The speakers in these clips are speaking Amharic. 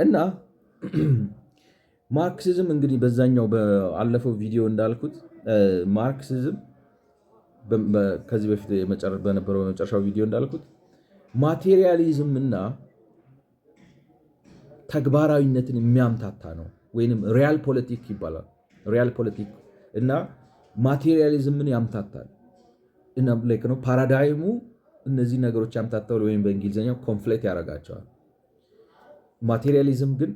እና ማርክሲዝም እንግዲህ በዛኛው በአለፈው ቪዲዮ እንዳልኩት ማርክሲዝም ከዚህ በፊት በነበረው መጨረሻው ቪዲዮ እንዳልኩት ማቴሪያሊዝም እና ተግባራዊነትን የሚያምታታ ነው፣ ወይንም ሪያል ፖለቲክ ይባላል። ሪያል ፖለቲክ እና ማቴሪያሊዝምን ያምታታል እና ላይክ ነው ፓራዳይሙ እነዚህ ነገሮች ያምታታል፣ ወይም በእንግሊዝኛው ኮንፍሌት ያደርጋቸዋል። ማቴሪያሊዝም ግን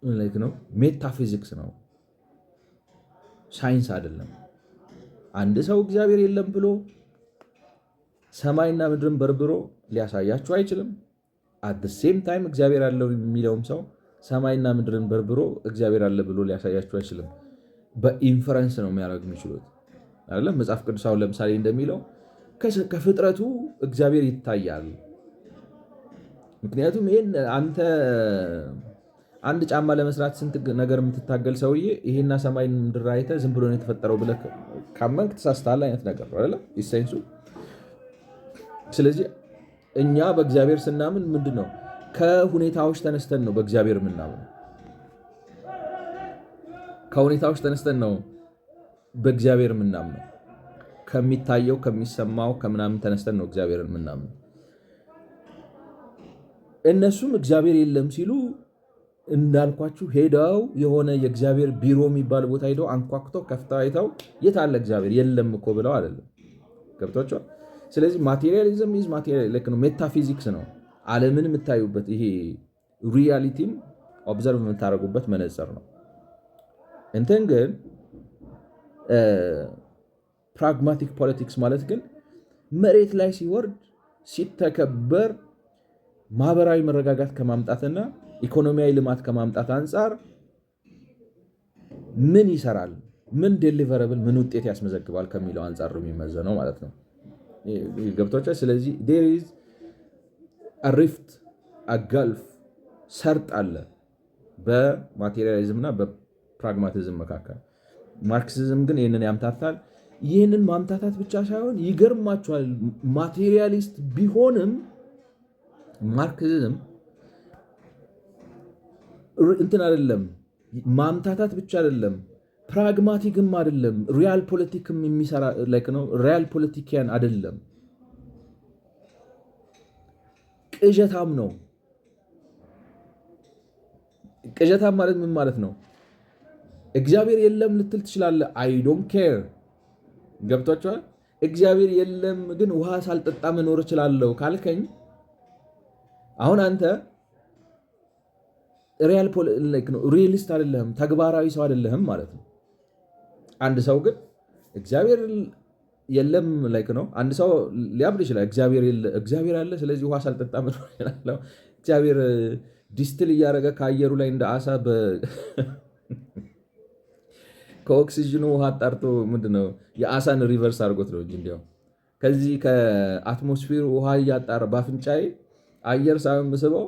ላይክ ነው ሜታፊዚክስ ነው፣ ሳይንስ አይደለም። አንድ ሰው እግዚአብሔር የለም ብሎ ሰማይና ምድርን በርብሮ ሊያሳያችሁ አይችልም። አት ሴም ታይም እግዚአብሔር አለው የሚለውም ሰው ሰማይና ምድርን በርብሮ እግዚአብሔር አለ ብሎ ሊያሳያችሁ አይችልም። በኢንፈረንስ ነው የሚያደርግ የሚችሉት አይደለም። መጽሐፍ ቅዱስ አሁን ለምሳሌ እንደሚለው ከፍጥረቱ እግዚአብሔር ይታያል። ምክንያቱም ይህን አንድ ጫማ ለመስራት ስንት ነገር የምትታገል ሰውዬ ይሄና ሰማይን ምድር አይተህ ዝም ብሎ ነው የተፈጠረው ብለህ ካመንክ ተሳስተሃል አይነት ነገር ነው አይደለም ኢሴንሱ። ስለዚህ እኛ በእግዚአብሔር ስናምን ምንድን ነው ከሁኔታዎች ተነስተን ነው በእግዚአብሔር የምናምነው። ከሁኔታዎች ተነስተን ነው በእግዚአብሔር የምናምነው። ከሚታየው ከሚሰማው ከምናምን ተነስተን ነው እግዚአብሔርን የምናምነው። እነሱም እግዚአብሔር የለም ሲሉ እንዳልኳችሁ ሄደው የሆነ የእግዚአብሔር ቢሮ የሚባል ቦታ ሄደው አንኳኩተው ከፍተው አይተው የት አለ እግዚአብሔር የለም እኮ ብለው አይደለም። ገብቷቸዋል። ስለዚህ ማቴሪያሊዝም ኢዝ ማቴሪያል ነው፣ ሜታፊዚክስ ነው። ዓለምን የምታዩበት ይሄ ሪያሊቲን ኦብዘርቭ የምታደርጉበት መነጽር ነው። እንትን ግን ፕራግማቲክ ፖለቲክስ ማለት ግን መሬት ላይ ሲወርድ ሲተከበር ማህበራዊ መረጋጋት ከማምጣትና ኢኮኖሚያዊ ልማት ከማምጣት አንጻር ምን ይሰራል፣ ምን ዴሊቨረብል፣ ምን ውጤት ያስመዘግባል ከሚለው አንጻር የሚመዘነው ማለት ነው። ገብቶቻል። ስለዚህ ዴር ኢዝ አ ሪፍት አ ገልፍ ሰርጥ አለ በማቴሪያሊዝም እና በፕራግማቲዝም መካከል። ማርክሲዝም ግን ይህንን ያምታታል። ይህንን ማምታታት ብቻ ሳይሆን ይገርማቸዋል፣ ማቴሪያሊስት ቢሆንም ማርክሲዝም እንትን አይደለም፣ ማምታታት ብቻ አይደለም፣ ፕራግማቲክም አይደለም፣ ሪያል ፖለቲክም የሚሰራ ላይክ ነው። ሪያል ፖለቲኪያን አይደለም፣ ቅዠታም ነው። ቅዠታም ማለት ምን ማለት ነው? እግዚአብሔር የለም ልትል ትችላለህ። አይ ዶንት ኬር። ገብቷቸዋል። እግዚአብሔር የለም ግን ውሃ ሳልጠጣ መኖር እችላለሁ ካልከኝ አሁን አንተ ሪያሊስት አይደለህም፣ ተግባራዊ ሰው አይደለህም ማለት ነው። አንድ ሰው ግን እግዚአብሔር የለም ላይክ ነው። አንድ ሰው ሊያብድ ይችላል። እግዚአብሔር አለ ስለዚህ ውሃ ሳልጠጣ መኖር እችላለሁ። እግዚአብሔር ዲስትል እያደረገ ከአየሩ ላይ እንደ አሳ ከኦክሲጅኑ ውሃ አጣርቶ ምንድነው የአሳን ሪቨርስ አድርጎት ነው እንጂ እንዲያው ከዚህ ከአትሞስፌሩ ውሃ እያጣረ በአፍንጫዬ አየር ሳይሆን ምስበው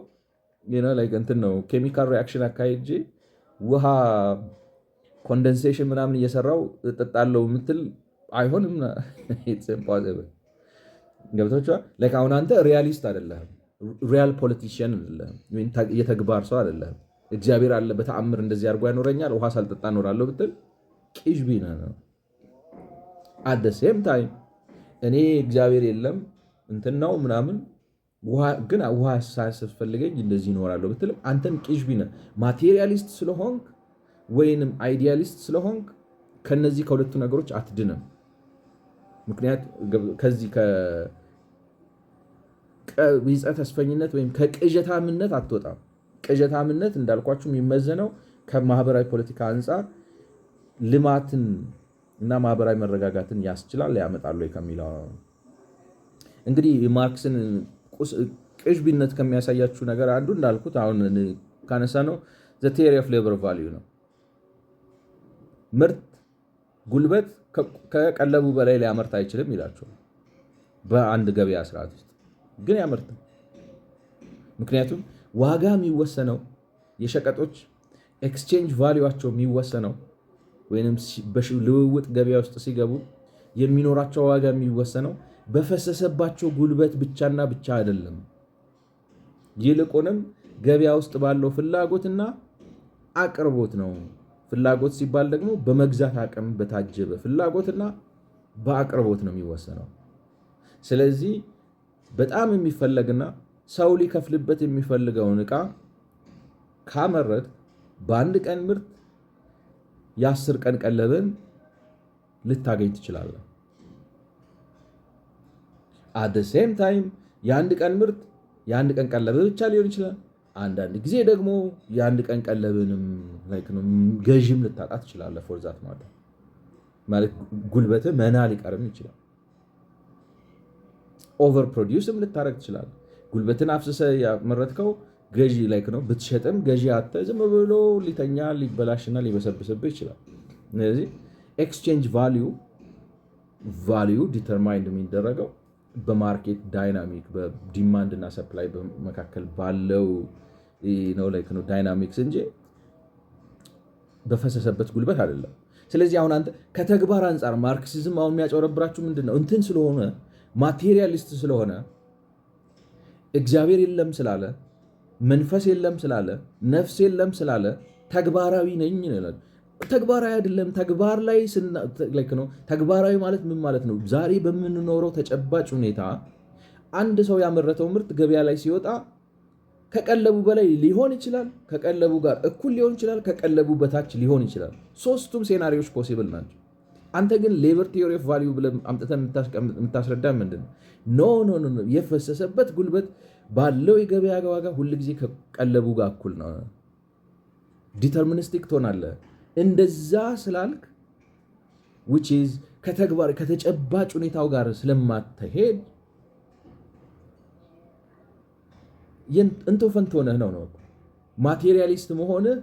እንትን ነው ኬሚካል ሪያክሽን አካሄጄ ውሃ ኮንደንሴሽን ምናምን እየሰራው እጠጣለሁ የምትል አይሆንም። ገብቶቻል። አሁን አንተ ሪያሊስት አይደለህም፣ ሪያል ፖለቲሽያን አይደለህም፣ የተግባር ሰው አይደለህም። እግዚአብሔር አለ በተአምር እንደዚህ አድርጎ ያኖረኛል ውሃ ሳልጠጣ እኖራለሁ ብትል ቂዥቢና ነው። አት ሴም ታይም እኔ እግዚአብሔር የለም እንትን ነው ምናምን ግን ውሃ ሳያስፈልገኝ እንደዚህ ይኖራለሁ ብትልም አንተም ቂዥቢና ማቴሪያሊስት ስለሆንክ ወይንም አይዲያሊስት ስለሆንክ ከነዚህ ከሁለቱ ነገሮች አትድንም። ምክንያት ከዚህ ከቢጸ ተስፈኝነት ወይም ከቅዠታምነት አትወጣም። ቅዠታምነት እንዳልኳችሁ የሚመዘነው ከማህበራዊ ፖለቲካ አንጻር ልማትን እና ማህበራዊ መረጋጋትን ያስችላል ያመጣሉ ከሚለው እንግዲህ ማርክስን ቅዥቢነት ከሚያሳያችሁ ነገር አንዱ እንዳልኩት አሁን ካነሳ ነው ዘ ቲዮሪ ኦፍ ሌበር ቫልዩ ነው። ምርት ጉልበት ከቀለቡ በላይ ሊያመርት አይችልም ይላቸዋል። በአንድ ገበያ ስርዓት ውስጥ ግን ያመርታል። ምክንያቱም ዋጋ የሚወሰነው የሸቀጦች ኤክስቼንጅ ቫልዩዋቸው የሚወሰነው ወይም ልውውጥ ገበያ ውስጥ ሲገቡ የሚኖራቸው ዋጋ የሚወሰነው በፈሰሰባቸው ጉልበት ብቻና ብቻ አይደለም። ይልቁንም ገበያ ውስጥ ባለው ፍላጎትና አቅርቦት ነው። ፍላጎት ሲባል ደግሞ በመግዛት አቅም በታጀበ ፍላጎትና በአቅርቦት ነው የሚወሰነው። ስለዚህ በጣም የሚፈለግና ሰው ሊከፍልበት የሚፈልገውን ዕቃ ካመረት በአንድ ቀን ምርት የ10 ቀን ቀለብን ልታገኝ ትችላለህ። አት ሴም ታይም የአንድ ቀን ምርት የአንድ ቀን ቀለብ ብቻ ሊሆን ይችላል። አንዳንድ ጊዜ ደግሞ የአንድ ቀን ቀለብንም ገዥም ልታጣ ትችላለህ። ፎርዛት ማለት ጉልበትህ መና ሊቀርም ይችላል። ኦቨር ፕሮዲውስም ልታረግ ትችላለህ። ጉልበትን አፍስሰህ ያመረትከው ገዢ ብትሸጥም ገዢ አጥተህ ዝም ብሎ ሊተኛ ሊበላሽና ሊበሰብስብህ ይችላል። ስለዚህ ኤክስቼንጅ ቫሊዩ ዲተርማይንድ የሚደረገው በማርኬት ዳይናሚክ በዲማንድ እና ሰፕላይ መካከል ባለው ዳይናሚክስ እንጂ በፈሰሰበት ጉልበት አይደለም። ስለዚህ አሁን አንተ ከተግባር አንጻር ማርክሲዝም አሁን የሚያጨረብራችሁ ምንድን ነው? እንትን ስለሆነ ማቴሪያሊስት ስለሆነ እግዚአብሔር የለም ስላለ መንፈስ የለም ስላለ ነፍስ የለም ስላለ ተግባራዊ ነኝ ይላል። ተግባራዊ አይደለም። ተግባራዊ ማለት ምን ማለት ነው? ዛሬ በምንኖረው ተጨባጭ ሁኔታ አንድ ሰው ያመረተው ምርት ገበያ ላይ ሲወጣ ከቀለቡ በላይ ሊሆን ይችላል፣ ከቀለቡ ጋር እኩል ሊሆን ይችላል፣ ከቀለቡ በታች ሊሆን ይችላል። ሶስቱም ሴናሪዎች ፖሲብል ናቸው። አንተ ግን ሌበር ቲዮሪ ኦፍ ቫልዩ ብለህ አምጥተህ የምታስረዳ ምንድን ነው? ኖ የፈሰሰበት ጉልበት ባለው የገበያ ዋጋ ሁልጊዜ ከቀለቡ ጋር እኩል ነው። ዲተርሚኒስቲክ ትሆናለህ። እንደዛ ስላልክ which is ከተጨባጭ ሁኔታው ጋር ስለማትሄድ እንቶ ፈንቶ ሆነህ ነው ማቴሪያሊስት መሆንህ።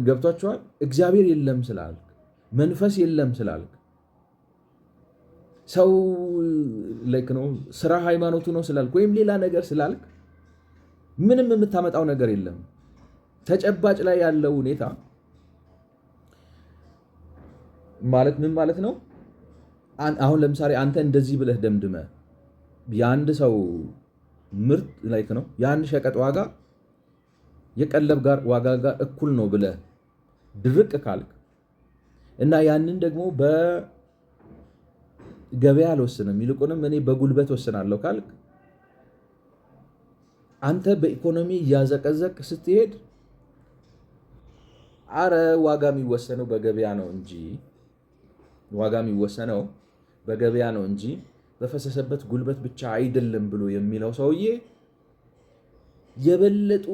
ገብቷችኋል? እግዚአብሔር የለም ስላልክ መንፈስ የለም ስላልክ ሰው ስራ ሃይማኖቱ ነው ስላልክ ወይም ሌላ ነገር ስላልክ ምንም የምታመጣው ነገር የለም። ተጨባጭ ላይ ያለው ሁኔታ ማለት ምን ማለት ነው? አሁን ለምሳሌ አንተ እንደዚህ ብለህ ደምድመ የአንድ ሰው ምርት የአንድ ሸቀጥ ዋጋ የቀለብ ጋር ዋጋ ጋር እኩል ነው ብለህ ድርቅ ካልክ እና ያንን ደግሞ በገበያ አልወስንም ይልቁንም እኔ በጉልበት ወስናለሁ ካልክ አንተ በኢኮኖሚ እያዘቀዘቅ ስትሄድ አረ ዋጋ የሚወሰነው በገበያ ነው እንጂ በፈሰሰበት ጉልበት ብቻ አይደለም ብሎ የሚለው ሰውዬ የበለጡ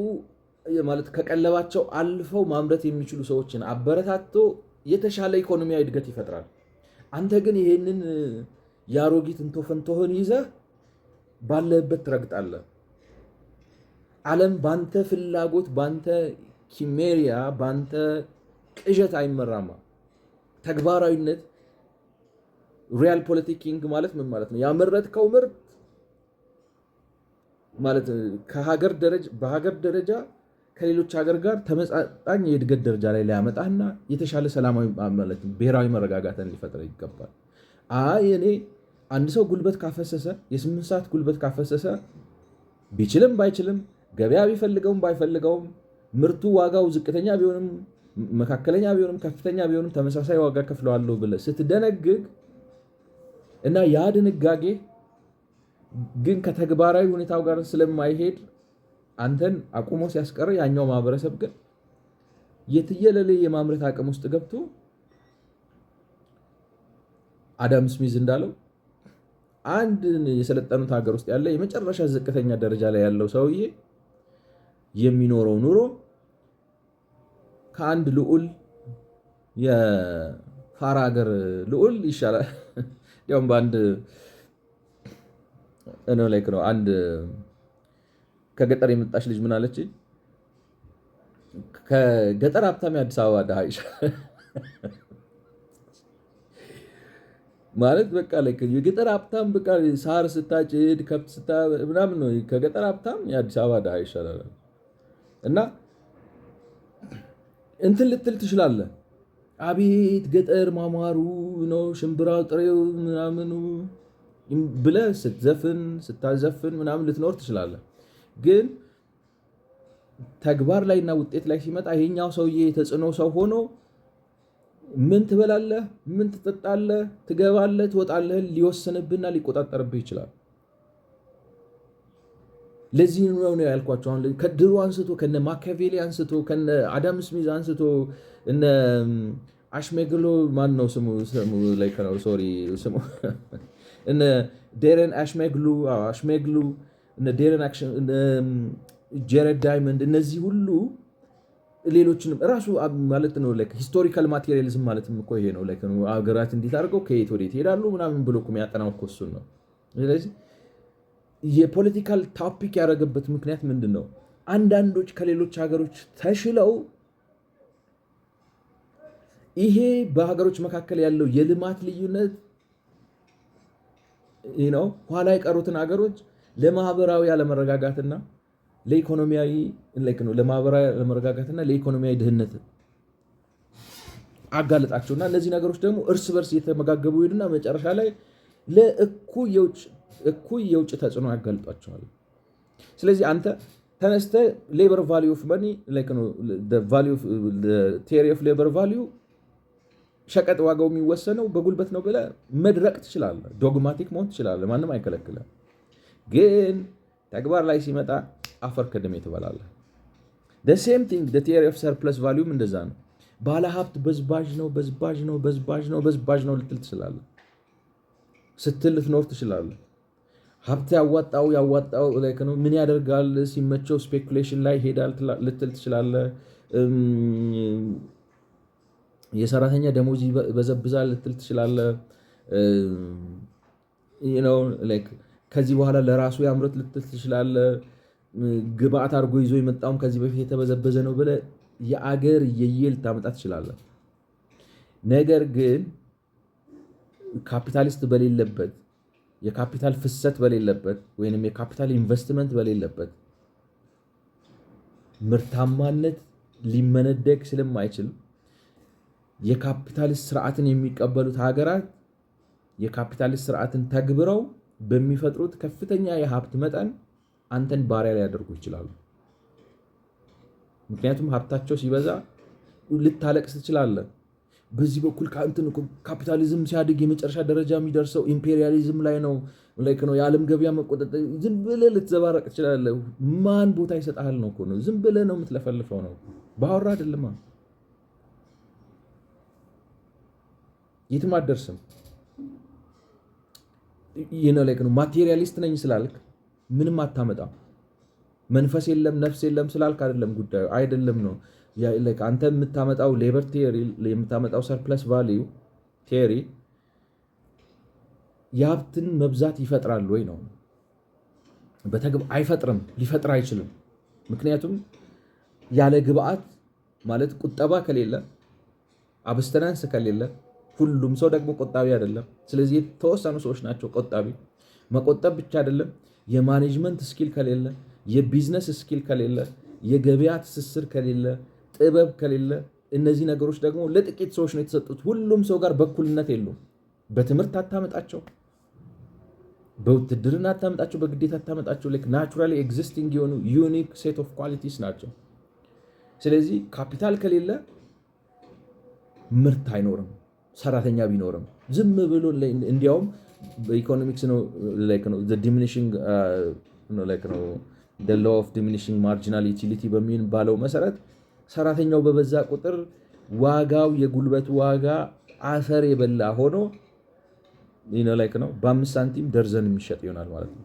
ማለት ከቀለባቸው አልፈው ማምረት የሚችሉ ሰዎችን አበረታቶ የተሻለ ኢኮኖሚያዊ እድገት ይፈጥራል። አንተ ግን ይሄንን የአሮጊት እንቶ ፈንቶህን ይዘህ ባለህበት ትረግጣለህ። ዓለም ባንተ ፍላጎት ባንተ ኪሜሪያ ባንተ ቅዠት አይመራማ። ተግባራዊነት ሪያል ፖለቲኪንግ ማለት ምን ማለት ነው? ያመረትከው ምርት ማለት በሀገር ደረጃ ከሌሎች ሀገር ጋር ተመጣጣኝ የእድገት ደረጃ ላይ ሊያመጣና የተሻለ ሰላማዊ ማለት ብሔራዊ መረጋጋትን ሊፈጥር ይገባል። እኔ አንድ ሰው ጉልበት ካፈሰሰ የ8 ሰዓት ጉልበት ካፈሰሰ ቢችልም ባይችልም ገበያ ቢፈልገውም ባይፈልገውም ምርቱ ዋጋው ዝቅተኛ ቢሆንም መካከለኛ ቢሆንም ከፍተኛ ቢሆንም ተመሳሳይ ዋጋ ከፍለዋለሁ ብለህ ስትደነግግ እና ያ ድንጋጌ ግን ከተግባራዊ ሁኔታው ጋር ስለማይሄድ አንተን አቁሞ ሲያስቀር ያኛው ማህበረሰብ ግን የትየለሌ የማምረት አቅም ውስጥ ገብቶ አዳም ስሚዝ እንዳለው አንድ የሰለጠኑት ሀገር ውስጥ ያለ የመጨረሻ ዝቅተኛ ደረጃ ላይ ያለው ሰውዬ የሚኖረው ኑሮ ከአንድ ልዑል የፋራ ሀገር ልዑል ይሻላል። ያውም በአንድ ነው አንድ ከገጠር የመጣች ልጅ ምን አለች? ከገጠር ሀብታም የአዲስ አበባ ድሃ ይሻላል ማለት በቃ የገጠር ሀብታም በቃ ሳር ስታጭድ ከብት ምናምን ነው። ከገጠር ሀብታም የአዲስ አበባ ድሃ ይሻላል። እና እንትን ልትል ትችላለህ። አቤት ገጠር ማማሩ ነው ሽምብራው ጥሬው ምናምኑ ብለህ ስትዘፍን ስታዘፍን ምናምን ልትኖር ትችላለህ። ግን ተግባር ላይና ውጤት ላይ ሲመጣ ይሄኛው ሰውዬ የተጽዕኖ ሰው ሆኖ ምን ትበላለህ፣ ምን ትጠጣለህ፣ ትገባለህ፣ ትወጣለህ ሊወስንብህና ሊቆጣጠርብህ ይችላል። ለዚህ ነው ያልኳቸው። አሁን ከድሮ አንስቶ ከነ ማኪያቬሊ አንስቶ ከነ አዳም ስሚዝ አንስቶ እነ አሽሜግሎ ማን ነው ስሙ ላይክ ነው ሶሪ ስሙ እነ ዴረን አሽሜግሉ እነ ዴረን አክሽን ጀረድ ዳይመንድ እነዚህ ሁሉ ሌሎችንም ራሱ ማለት ነው ላይክ ሂስቶሪካል ማቴሪያሊዝም ማለት እኮ ይሄ ነው። ላይክ ነው አገራት እንዴት አድርገው ከየት ወዴት ይሄዳሉ ምናምን ብሎ እኮ የሚያጠናው እኮ እሱን ነው። ስለዚህ የፖለቲካል ቶፒክ ያደረገበት ምክንያት ምንድን ነው? አንዳንዶች ከሌሎች ሀገሮች ተሽለው ይሄ በሀገሮች መካከል ያለው የልማት ልዩነት ነው ኋላ የቀሩትን ሀገሮች ለማህበራዊ አለመረጋጋትና ለኢኮኖሚያዊ ለማህበራዊ አለመረጋጋትና ለኢኮኖሚያዊ ድህነት አጋለጣቸውና እነዚህ ነገሮች ደግሞ እርስ በርስ እየተመጋገቡ ሄዱና መጨረሻ ላይ ለእኩይ የውጭ ተጽዕኖ ያጋልጧቸዋል። ስለዚህ አንተ ተነስተ ሌበር ቫሊዩ ኦፍ መኒ ቴሪ ኦፍ ሌበር ቫሊዩ ሸቀጥ ዋጋው የሚወሰነው በጉልበት ነው ብለህ መድረቅ ትችላለህ። ዶግማቲክ መሆን ትችላለህ። ማንም አይከለክልም። ግን ተግባር ላይ ሲመጣ አፈር ከደሜ ትበላለህ። ሴም ቲንግ ቴሪ ኦፍ ሰርፕለስ ቫሊዩም እንደዛ ነው። ባለሀብት በዝባዥ ነው ልትል ትችላለህ። ስትል ልትኖር ትችላለህ። ሀብት ያዋጣው ምን ያደርጋል ሲመቸው ስፔኩሌሽን ላይ ሄዳል ልትል ትችላለህ። የሰራተኛ ደሞዝ ይበዘብዛል ልትል ትችላለህ። ከዚህ በኋላ ለራሱ ያምረት ልትል ትችላለህ። ግብአት አድርጎ ይዞ የመጣውም ከዚህ በፊት የተበዘበዘ ነው ብለህ የአገር የየል ታመጣ ትችላለህ። ነገር ግን ካፒታሊስት በሌለበት የካፒታል ፍሰት በሌለበት ወይንም የካፒታል ኢንቨስትመንት በሌለበት ምርታማነት ሊመነደግ ስለማይችል የካፒታሊስት ስርዓትን የሚቀበሉት ሀገራት የካፒታሊስት ስርዓትን ተግብረው በሚፈጥሩት ከፍተኛ የሀብት መጠን አንተን ባሪያ ሊያደርጉ ይችላሉ። ምክንያቱም ሀብታቸው ሲበዛ ልታለቅስ ትችላለህ። በዚህ በኩል ካፒታሊዝም ሲያድግ የመጨረሻ ደረጃ የሚደርሰው ኢምፔሪያሊዝም ላይ ነው የዓለም ገበያ መቆጣጠር። ዝም ብለህ ልትዘባረቅ ትችላለህ። ማን ቦታ ይሰጥሃል ነው እኮ ነው። ዝም ብለህ ነው የምትለፈልፈው ነው። ባወራ አይደለም የትም አትደርስም። ማቴሪያሊስት ነኝ ስላልክ ምንም አታመጣም። መንፈስ የለም ነፍስ የለም ስላልክ አይደለም ጉዳዩ አይደለም ነው። አንተ የምታመጣው ሌበር ቲዮሪ የምታመጣው ሰርፕለስ ቫሊዩ ቲዮሪ የሀብትን መብዛት ይፈጥራል ወይ ነው? አይፈጥርም፣ ሊፈጥር አይችልም። ምክንያቱም ያለ ግብአት ማለት ቁጠባ ከሌለ አብስተናንስ ከሌለ ሁሉም ሰው ደግሞ ቆጣቢ አይደለም። ስለዚህ የተወሰኑ ሰዎች ናቸው ቆጣቢ። መቆጠብ ብቻ አይደለም፣ የማኔጅመንት ስኪል ከሌለ፣ የቢዝነስ ስኪል ከሌለ፣ የገበያ ትስስር ከሌለ፣ ጥበብ ከሌለ፣ እነዚህ ነገሮች ደግሞ ለጥቂት ሰዎች ነው የተሰጡት። ሁሉም ሰው ጋር በኩልነት የሉም። በትምህርት አታመጣቸው፣ በውትድርና አታመጣቸው፣ በግዴታ አታመጣቸው። ናቹራሊ ኤግዚስቲንግ የሆኑ ዩኒክ ሴት ኦፍ ኳሊቲስ ናቸው። ስለዚህ ካፒታል ከሌለ ምርት አይኖርም። ሰራተኛ ቢኖርም ዝም ብሎ እንዲያውም በኢኮኖሚክስ ነው ዲሚኒሽንግ ሎው ኦፍ ዲሚኒሽንግ ማርጂናል ዩቲሊቲ በሚባለው መሰረት ሰራተኛው በበዛ ቁጥር ዋጋው የጉልበት ዋጋ አፈር የበላ ሆኖ ነው በ5 ሳንቲም ደርዘን የሚሸጥ ይሆናል ማለት ነው።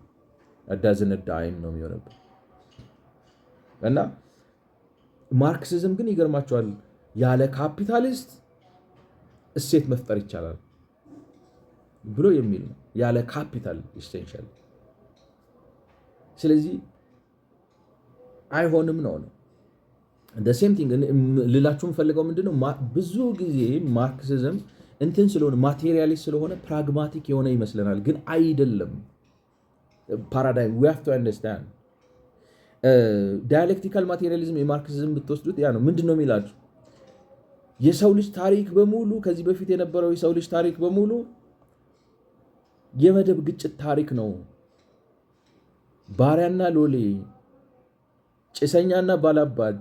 አዳዝን ዳይም ነው የሚሆነው። እና ማርክሲዝም ግን ይገርማቸዋል ያለ ካፒታሊስት እሴት መፍጠር ይቻላል ብሎ የሚል ነው። ያለ ካፒታል ኢሴንሻል። ስለዚህ አይሆንም ነው። ሴም ቲንግ ልላችሁም ፈልገው ምንድነው ብዙ ጊዜ ማርክሲዝም እንትን ስለሆነ ማቴሪያሊስት ስለሆነ ፕራግማቲክ የሆነ ይመስለናል፣ ግን አይደለም። ፓራዳይም we have to understand ዳያሌክቲካል ማቴሪያሊዝም የማርክሲዝም ብትወስዱት ያ ነው። ምንድነው የሚላችሁ? የሰው ልጅ ታሪክ በሙሉ ከዚህ በፊት የነበረው የሰው ልጅ ታሪክ በሙሉ የመደብ ግጭት ታሪክ ነው። ባሪያና ሎሌ፣ ጭሰኛና ባላባት፣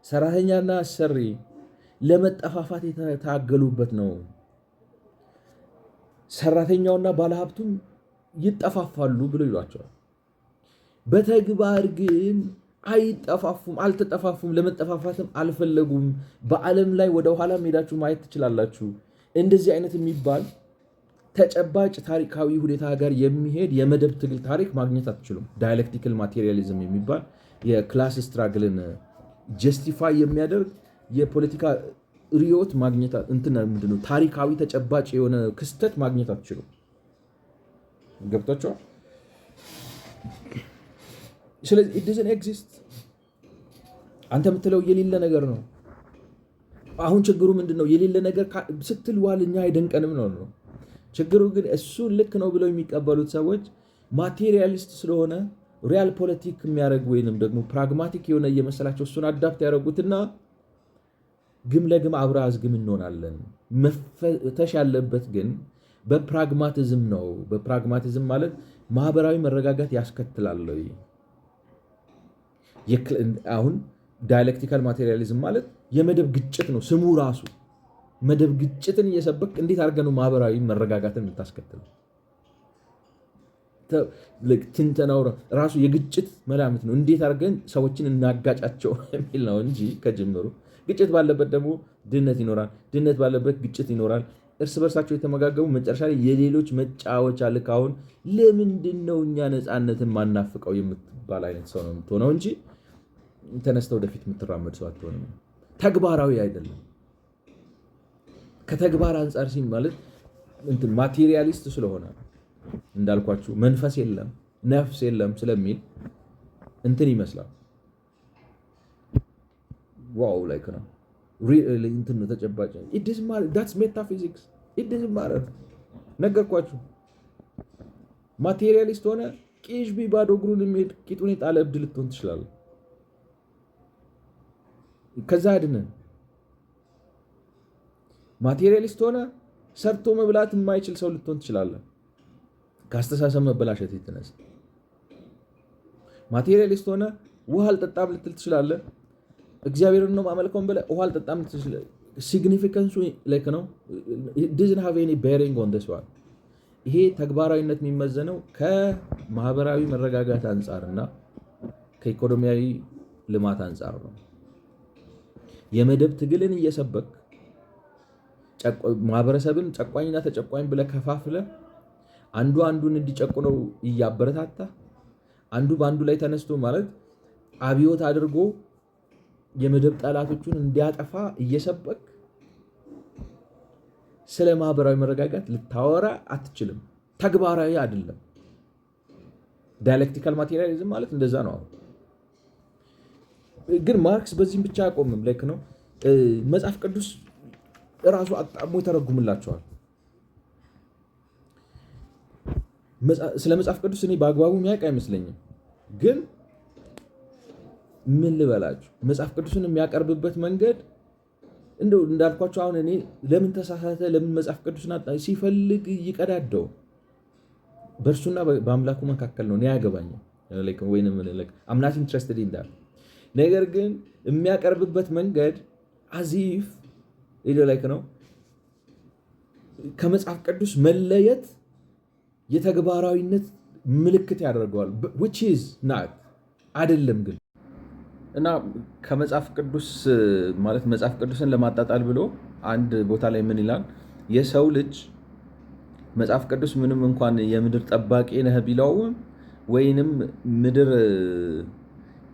ሰራተኛና አሰሪ ለመጠፋፋት የታገሉበት ነው። ሰራተኛውና ባለሀብቱም ይጠፋፋሉ ብሎ ይሏቸዋል። በተግባር ግን አይጠፋፉም፣ አልተጠፋፉም፣ ለመጠፋፋትም አልፈለጉም። በዓለም ላይ ወደ ኋላ ሄዳችሁ ማየት ትችላላችሁ። እንደዚህ አይነት የሚባል ተጨባጭ ታሪካዊ ሁኔታ ጋር የሚሄድ የመደብ ትግል ታሪክ ማግኘት አትችሉም። ዳያሌክቲካል ማቴሪያሊዝም የሚባል የክላስ ስትራግልን ጀስቲፋይ የሚያደርግ የፖለቲካ ርዕዮት ማግኘት ምንድነው ታሪካዊ ተጨባጭ የሆነ ክስተት ማግኘት አትችሉም። ገብቷቸዋል። ስለዚህ it doesn't exist። አንተ የምትለው የሌለ ነገር ነው። አሁን ችግሩ ምንድነው? የሌለ ነገር ስትል ዋል እኛ አይደንቀንም ነው። ችግሩ ግን እሱን ልክ ነው ብለው የሚቀበሉት ሰዎች ማቴሪያሊስት ስለሆነ ሪያል ፖለቲክ የሚያደርግ ወይንም ደግሞ ፕራግማቲክ የሆነ እየመሰላቸው እሱን አዳፕት ያደረጉትና ግም ለግም አብራዝ ግም እንሆናለን። መፈተሽ ያለበት ግን በፕራግማቲዝም ነው። በፕራግማቲዝም ማለት ማህበራዊ መረጋጋት ያስከትላል። አሁን ዳያሌክቲካል ማቴሪያሊዝም ማለት የመደብ ግጭት ነው ስሙ ራሱ። መደብ ግጭትን እየሰበክ እንዴት አድርገን ነው ማህበራዊ መረጋጋትን የምታስከትለው? ትንተናው ራሱ የግጭት መላምት ነው። እንዴት አድርገን ሰዎችን እናጋጫቸው የሚል ነው እንጂ ከጅምሩ ግጭት ባለበት ደግሞ ድህነት ይኖራል፣ ድህነት ባለበት ግጭት ይኖራል። እርስ በርሳቸው የተመጋገቡ መጨረሻ ላይ የሌሎች መጫወቻ ልክ አሁን ለምንድን ነው እኛ ነፃነትን ማናፍቀው የምትባል አይነት ሰው ነው የምትሆነው እንጂ ተነስተ ወደፊት የምትራመድ ሰው አትሆንም። ተግባራዊ አይደለም። ከተግባር አንጻር ሲል ማለት ማቴሪያሊስት ስለሆነ እንዳልኳችሁ መንፈስ የለም ነፍስ የለም ስለሚል ይመስላል። ዋው ላይክ ነው ነው ተጨባጭ ሜታፊዚክስ ነገርኳችሁ። ማቴሪያሊስት ሆነ ቂሽ ባዶ እግሩን የሚሄድ ቂጡን የጣለ እብድ ልትሆን ትችላለህ። ከዛ አይደለም ማቴሪያሊስት ሆነ ሰርቶ መብላት የማይችል ሰው ልትሆን ትችላለህ። ከአስተሳሰብ መበላሸት የተነሳ ማቴሪያሊስት ሆነ ውሃ አልጠጣም ልትል ትችላለህ። እግዚአብሔርን ነው ማመልከውን ብለህ ውሃ አልጠጣም ልትል ትችላለህ። ሲግኒፊካንሱ ላይክ ነው doesn't have any bearing on this one። ይሄ ተግባራዊነት የሚመዘነው ከማህበራዊ መረጋጋት አንጻርና ከኢኮኖሚያዊ ልማት አንጻር ነው። የመደብ ትግልን እየሰበክ ማህበረሰብን ጨቋኝና ተጨቋኝ ብለህ ከፋፍለህ አንዱ አንዱን እንዲጨቁነው እያበረታታ አንዱ በአንዱ ላይ ተነስቶ ማለት አብዮት አድርጎ የመደብ ጠላቶቹን እንዲያጠፋ እየሰበክ ስለ ማህበራዊ መረጋጋት ልታወራ አትችልም። ተግባራዊ አይደለም። ዳያሌክቲካል ማቴሪያሊዝም ማለት እንደዛ ነው። ግን ማርክስ በዚህም ብቻ አያቆምም። ላይክ ነው መጽሐፍ ቅዱስ ራሱ አጣሞ ይተረጉምላቸዋል። ስለ መጽሐፍ ቅዱስ እኔ በአግባቡ የሚያውቅ አይመስለኝም። ግን ምን ልበላችሁ መጽሐፍ ቅዱስን የሚያቀርብበት መንገድ እንደው እንዳልኳቸው አሁን እኔ ለምን ተሳሳተ ለምን መጽሐፍ ቅዱስን አጣ ሲፈልግ ይቀዳደው በእርሱና በአምላኩ መካከል ነው። እኔ አያገባኝም ወይንም I'm not interested in that። ነገር ግን የሚያቀርብበት መንገድ አዚፍ ላይክ ነው ከመጽሐፍ ቅዱስ መለየት የተግባራዊነት ምልክት ያደርገዋል። which is not አይደለም ግን እና ከመጽሐፍ ቅዱስ ማለት መጽሐፍ ቅዱስን ለማጣጣል ብሎ አንድ ቦታ ላይ ምን ይላል? የሰው ልጅ መጽሐፍ ቅዱስ ምንም እንኳን የምድር ጠባቂ ነህ ቢለውም ወይንም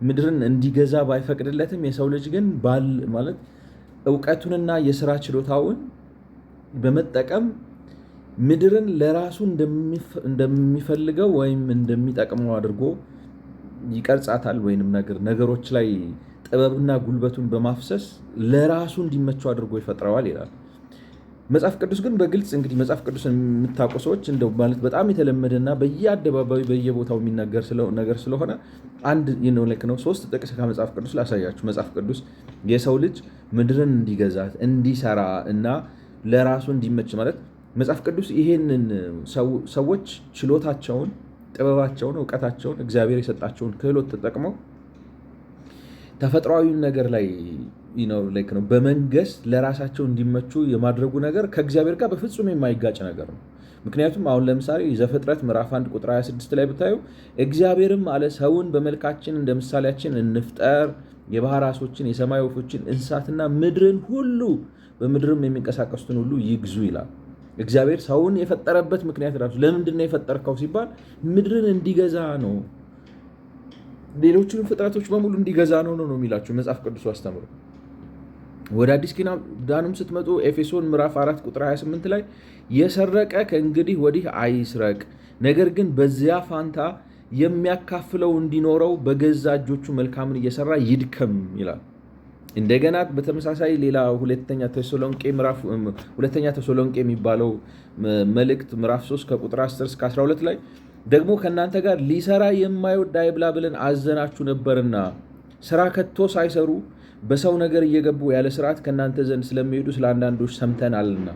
ምድርን እንዲገዛ ባይፈቅድለትም የሰው ልጅ ግን ማለት እውቀቱንና የሥራ ችሎታውን በመጠቀም ምድርን ለራሱ እንደሚፈልገው ወይም እንደሚጠቅመው አድርጎ ይቀርጻታል። ወይንም ነገሮች ላይ ጥበብና ጉልበቱን በማፍሰስ ለራሱ እንዲመቸው አድርጎ ይፈጥረዋል ይላል። መጽሐፍ ቅዱስ ግን በግልጽ እንግዲህ መጽሐፍ ቅዱስን የምታውቁ ሰዎች እንደው ማለት በጣም የተለመደና በየአደባባዩ በየቦታው የሚነገር ነገር ስለሆነ አንድ ነው 3 ጥቅስ ከመጽሐፍ ቅዱስ ላሳያችሁ። መጽሐፍ ቅዱስ የሰው ልጅ ምድርን እንዲገዛት እንዲሰራ እና ለራሱ እንዲመች ማለት መጽሐፍ ቅዱስ ይሄንን ሰዎች ችሎታቸውን ጥበባቸውን እውቀታቸውን እግዚአብሔር የሰጣቸውን ክህሎት ተጠቅመው ተፈጥሯዊ ነገር ላይ ነው በመንገስ ለራሳቸው እንዲመቹ የማድረጉ ነገር ከእግዚአብሔር ጋር በፍጹም የማይጋጭ ነገር ነው። ምክንያቱም አሁን ለምሳሌ ዘፍጥረት ምዕራፍ 1 ቁጥር 26 ላይ ብታዩ እግዚአብሔርም አለ ሰውን በመልካችን እንደ ምሳሌያችን እንፍጠር፣ የባህር ዓሦችን፣ የሰማይ ወፎችን፣ እንስሳትና ምድርን ሁሉ በምድርም የሚንቀሳቀሱትን ሁሉ ይግዙ ይላል። እግዚአብሔር ሰውን የፈጠረበት ምክንያት ራሱ ለምንድን ነው የፈጠርከው ሲባል ምድርን እንዲገዛ ነው፣ ሌሎቹን ፍጥረቶች በሙሉ እንዲገዛ ነው የሚላችሁ መጽሐፍ ቅዱስ አስተምሮ። ወደ አዲስ ኪዳንም ስትመጡ ኤፌሶን ምዕራፍ 4 ቁጥር 28 ላይ የሰረቀ ከእንግዲህ ወዲህ አይስረቅ፣ ነገር ግን በዚያ ፋንታ የሚያካፍለው እንዲኖረው በገዛ እጆቹ መልካምን እየሰራ ይድከም ይላል። እንደገና በተመሳሳይ ሌላ ሁለተኛ ተሰሎንቄ የሚባለው መልእክት ምዕራፍ 3 ከቁጥር 10 እስከ 12 ላይ ደግሞ ከእናንተ ጋር ሊሰራ የማይወድ አይብላ ብለን አዘናችሁ ነበርና ስራ ከቶ ሳይሰሩ በሰው ነገር እየገቡ ያለ ስርዓት ከእናንተ ዘንድ ስለሚሄዱ ስለ አንዳንዶች ሰምተናልና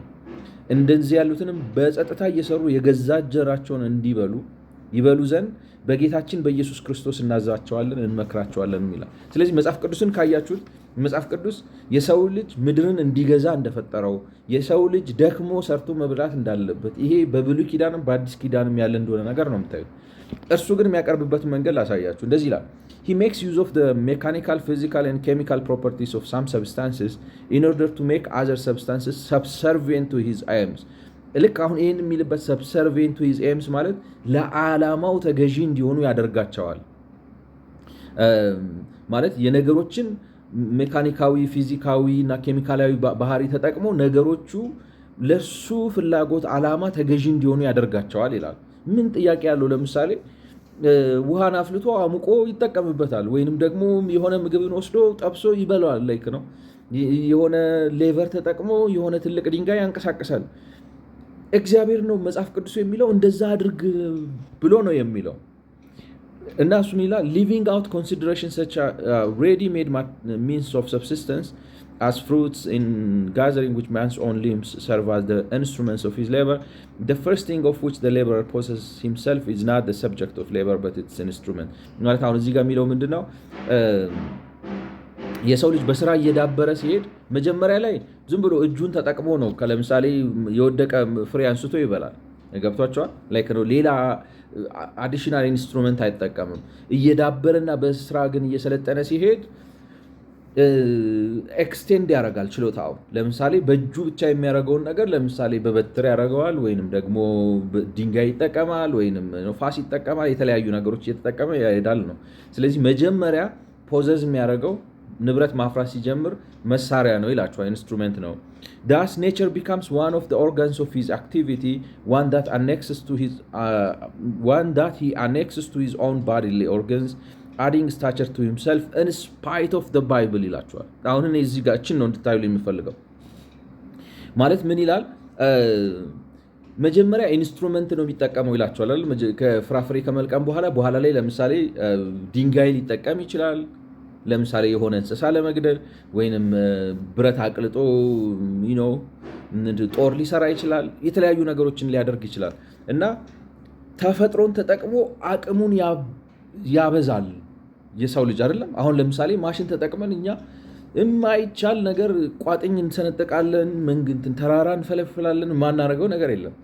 እንደዚህ ያሉትንም በጸጥታ እየሰሩ የገዛ እንጀራቸውን ይበሉ ዘንድ በጌታችን በኢየሱስ ክርስቶስ እናዛቸዋለን እንመክራቸዋለን ይላል። ስለዚህ መጽሐፍ ቅዱስን ካያችሁት መጽሐፍ ቅዱስ የሰው ልጅ ምድርን እንዲገዛ እንደፈጠረው፣ የሰው ልጅ ደክሞ ሰርቶ መብላት እንዳለበት፣ ይሄ በብሉይ ኪዳንም በአዲስ ኪዳንም ያለ እንደሆነ ነገር ነው የምታዩት። እርሱ ግን የሚያቀርብበት መንገድ ላሳያችሁ። እንደዚህ ይላል He makes use of the mechanical, physical and chemical properties of some substances in order to make other substances subservient to his aims. ልክ አሁን ይህን የሚልበት subservient to his aims ማለት ለዓላማው ተገዢ እንዲሆኑ ያደርጋቸዋል ማለት የነገሮችን ሜካኒካዊ፣ ፊዚካዊ እና ኬሚካላዊ ባህሪ ተጠቅሞ ነገሮቹ ለሱ ፍላጎት ዓላማ ተገዢ እንዲሆኑ ያደርጋቸዋል ይላል። ምን ጥያቄ ያለው? ለምሳሌ ውሃን አፍልቶ አሙቆ ይጠቀምበታል፣ ወይንም ደግሞ የሆነ ምግብን ወስዶ ጠብሶ ይበላዋል። ላይክ ነው የሆነ ሌቨር ተጠቅሞ የሆነ ትልቅ ድንጋይ ያንቀሳቅሳል። እግዚአብሔር ነው መጽሐፍ ቅዱስ የሚለው እንደዛ አድርግ ብሎ ነው የሚለው እና እሱን ይላል leaving out consideration such a ready-made means of subsistence as fruits in gathering which man's own limbs serve as the instruments of his labor, the first thing of which the laborer possesses himself is not the subject of labor but its instrument. ማለት አሁን እዚህ ጋር የሚለው ምንድነው? የሰው ልጅ በስራ እየዳበረ ሲሄድ መጀመሪያ ላይ ዝም ብሎ እጁን ተጠቅሞ ነው ለምሳሌ የወደቀ ፍሬ አንስቶ ይበላል። ገብቷቸዋል? ላይክ ነው ሌላ አዲሽናል ኢንስትሩመንት አይጠቀምም። እየዳበረና በስራ ግን እየሰለጠነ ሲሄድ ኤክስቴንድ ያደርጋል ችሎታው። ለምሳሌ በእጁ ብቻ የሚያደርገውን ነገር ለምሳሌ በበትር ያደርገዋል፣ ወይንም ደግሞ ድንጋይ ይጠቀማል፣ ወይንም ፋስ ይጠቀማል። የተለያዩ ነገሮች እየተጠቀመ ይሄዳል ነው። ስለዚህ መጀመሪያ ፖዘዝ የሚያደርገው ንብረት ማፍራት ሲጀምር መሳሪያ ነው ይላቸዋል፣ ኢንስትሩመንት ነው። Thus nature becomes one of the organs of his activity, one that he annexes to his own bodily organs, adding stature to himself in spite of the Bible ይላቸዋል። አሁን እኔ እዚህ ጋር እችን ነው እንድታዩ የሚፈልገው። ማለት ምን ይላል? መጀመሪያ ኢንስትሩመንት ነው የሚጠቀመው ይላቸዋል። ከፍራፍሬ ከመልቀም በኋላ ላይ ለምሳሌ ድንጋይ ሊጠቀም ይችላል። ለምሳሌ የሆነ እንስሳ ለመግደል ወይንም ብረት አቅልጦ ጦር ሊሰራ ይችላል። የተለያዩ ነገሮችን ሊያደርግ ይችላል እና ተፈጥሮን ተጠቅሞ አቅሙን ያበዛል የሰው ልጅ አይደለም። አሁን ለምሳሌ ማሽን ተጠቅመን እኛ የማይቻል ነገር ቋጥኝ እንሰነጠቃለን፣ መንግንትን ተራራ እንፈለፍላለን። የማናደርገው ነገር የለም።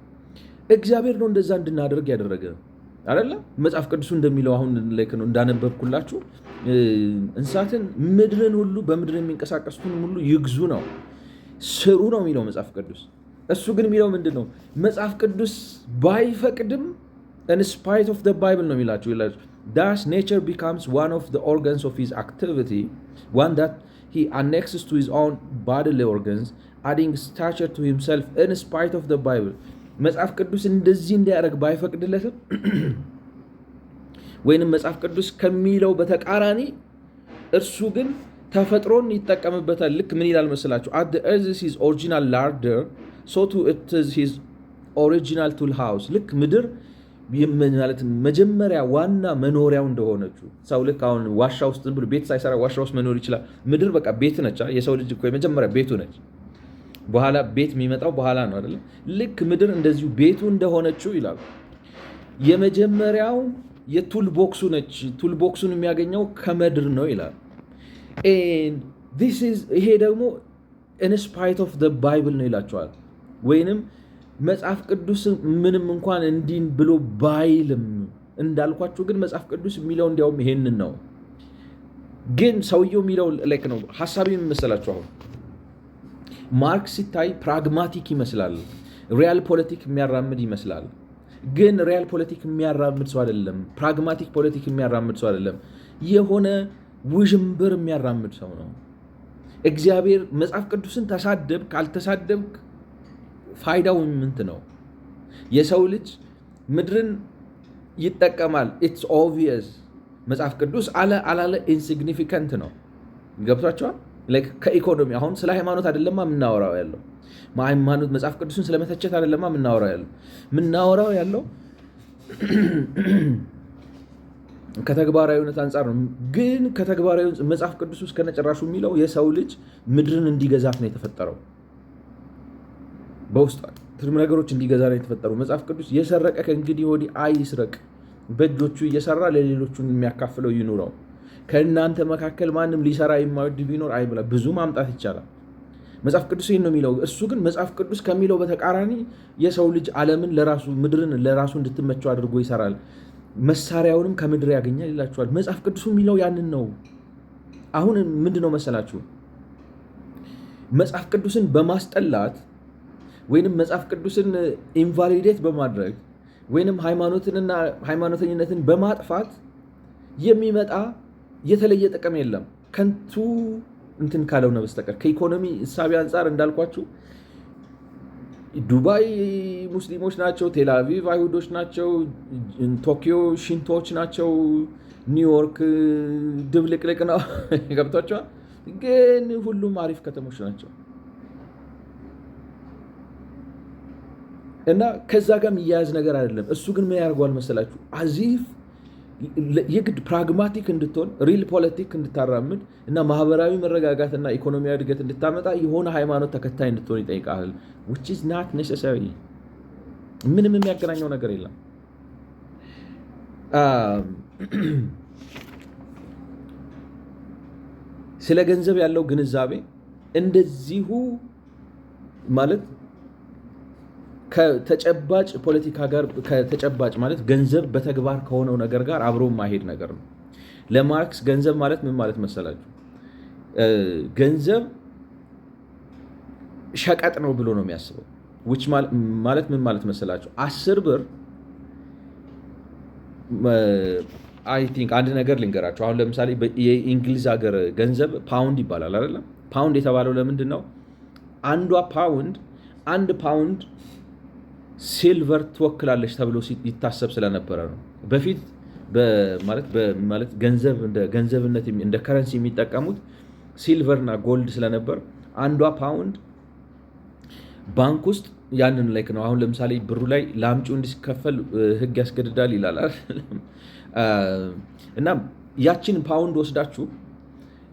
እግዚአብሔር ነው እንደዛ እንድናደርግ ያደረገ አይደለም። መጽሐፍ ቅዱሱ እንደሚለው አሁን ላይ ነው እንዳነበብኩላችሁ እንስሳትን ምድርን ሁሉ በምድር የሚንቀሳቀሱትን ሁሉ ይግዙ ነው ስሩ ነው የሚለው መጽሐፍ ቅዱስ። እሱ ግን የሚለው ምንድን ነው? መጽሐፍ ቅዱስ ባይፈቅድም in spite of the Bible ነው የሚላችሁ። Thus nature becomes one of the organs of his activity, one that he annexes to his own bodily organs, adding stature to himself in spite of the Bible. መጽሐፍ ቅዱስ እንደዚህ እንዲያደርግ ባይፈቅድለትም ወይንም መጽሐፍ ቅዱስ ከሚለው በተቃራኒ እርሱ ግን ተፈጥሮን ይጠቀምበታል። ልክ ምን ይላል መስላችሁ? at the earth is his original larder, so too it is his original tool house. ልክ ምድር ማለት መጀመሪያ ዋና መኖሪያው እንደሆነችው ሰው ልክ አሁን ዋሻ ውስጥ ብሎ ቤት ሳይሰራ ዋሻ ውስጥ መኖር ይችላል። ምድር በቃ ቤት ነች። የሰው ልጅ እኮ የመጀመሪያ ቤቱ ነች። በኋላ ቤት የሚመጣው በኋላ ነው አይደል? ልክ ምድር እንደዚሁ ቤቱ እንደሆነችው ይላል። የመጀመሪያው የቱል ቦክሱ ነች። ቱል ቦክሱን የሚያገኘው ከምድር ነው ይላል። ይሄ ደግሞ ኢንስፓይት ኦፍ ባይብል ነው ይላቸዋል። ወይንም መጽሐፍ ቅዱስ ምንም እንኳን እንዲህ ብሎ ባይልም እንዳልኳችሁ ግን መጽሐፍ ቅዱስ የሚለው እንዲያውም ይሄንን ነው። ግን ሰውየው የሚለው ላይክ ነው ሀሳቢ የሚመስላችሁ። አሁን ማርክስ ሲታይ ፕራግማቲክ ይመስላል፣ ሪያል ፖለቲክ የሚያራምድ ይመስላል። ግን ሪያል ፖለቲክ የሚያራምድ ሰው አይደለም። ፕራግማቲክ ፖለቲክ የሚያራምድ ሰው አይደለም። የሆነ ውዥንብር የሚያራምድ ሰው ነው። እግዚአብሔር መጽሐፍ ቅዱስን ተሳደብክ አልተሳደብክ ፋይዳው ምንት ነው? የሰው ልጅ ምድርን ይጠቀማል። ኢትስ ኦብቪየስ። መጽሐፍ ቅዱስ አላለ ኢንሲግኒፊካንት ነው። ገብቷቸዋል። ከኢኮኖሚ አሁን ስለ ሃይማኖት አይደለማ የምናወራው ያለው ሃይማኖት መጽሐፍ ቅዱስን ስለመተቸት አይደለማ የምናወራው ያለው ከተግባራዊነት አንጻር ነው። ግን ከተግባራዊ መጽሐፍ ቅዱስ ውስጥ ከነጨራሹ የሚለው የሰው ልጅ ምድርን እንዲገዛት ነው የተፈጠረው። በውስጥ ነገሮች እንዲገዛ ነው የተፈጠረው። መጽሐፍ ቅዱስ የሰረቀ ከእንግዲህ ወዲህ አይስረቅ፣ በእጆቹ እየሰራ ለሌሎቹን የሚያካፍለው ይኑረው፣ ከእናንተ መካከል ማንም ሊሰራ የማይወድ ቢኖር አይብላ። ብዙ ማምጣት ይቻላል። መጽሐፍ ቅዱስ ይህን ነው የሚለው። እሱ ግን መጽሐፍ ቅዱስ ከሚለው በተቃራኒ የሰው ልጅ ዓለምን ለራሱ ምድርን ለራሱ እንድትመቸው አድርጎ ይሰራል፣ መሳሪያውንም ከምድር ያገኛል ይላቸዋል። መጽሐፍ ቅዱሱ የሚለው ያንን ነው። አሁን ምንድን ነው መሰላችሁ መጽሐፍ ቅዱስን በማስጠላት ወይንም መጽሐፍ ቅዱስን ኢንቫሊዴት በማድረግ ወይንም ሃይማኖትንና ሃይማኖተኝነትን በማጥፋት የሚመጣ የተለየ ጥቅም የለም ከንቱ እንትን ካለው ነው በስተቀር። ከኢኮኖሚ እሳቤ አንጻር እንዳልኳችሁ ዱባይ ሙስሊሞች ናቸው፣ ቴልአቪቭ አይሁዶች ናቸው፣ ቶኪዮ ሽንቶች ናቸው፣ ኒውዮርክ ድብልቅልቅ ነው። ገብቷቸዋል። ግን ሁሉም አሪፍ ከተሞች ናቸው እና ከዛ ጋር የሚያያዝ ነገር አይደለም። እሱ ግን ምን ያደርገዋል መሰላችሁ? አዚፍ የግድ ፕራግማቲክ እንድትሆን ሪል ፖለቲክ እንድታራምድ እና ማህበራዊ መረጋጋትና ኢኮኖሚያዊ እድገት እንድታመጣ የሆነ ሃይማኖት ተከታይ እንድትሆን ይጠይቃል። which is not necessary። ምንም የሚያገናኘው ነገር የለም። ስለ ገንዘብ ያለው ግንዛቤ እንደዚሁ ማለት ከተጨባጭ ፖለቲካ ጋር ከተጨባጭ ማለት ገንዘብ በተግባር ከሆነው ነገር ጋር አብሮ ማሄድ ነገር ነው። ለማርክስ ገንዘብ ማለት ምን ማለት መሰላችሁ? ገንዘብ ሸቀጥ ነው ብሎ ነው የሚያስበው። which ማለት ምን ማለት መሰላችሁ? 10 ብር አይ ቲንክ አንድ ነገር ልንገራችሁ። አሁን ለምሳሌ የእንግሊዝ ሀገር ገንዘብ ፓውንድ ይባላል አይደለም? ፓውንድ የተባለው ለምንድን ነው? አንድ ፓውንድ ሲልቨር ትወክላለች ተብሎ ይታሰብ ስለነበረ ነው። በፊት ማለት ገንዘብ እንደ ገንዘብነት እንደ ከረንሲ የሚጠቀሙት ሲልቨር እና ጎልድ ስለነበር አንዷ ፓውንድ ባንክ ውስጥ ያንን ላይክ ነው። አሁን ለምሳሌ ብሩ ላይ ለአምጪው እንዲከፈል ሕግ ያስገድዳል ይላል እና ያችን ፓውንድ ወስዳችሁ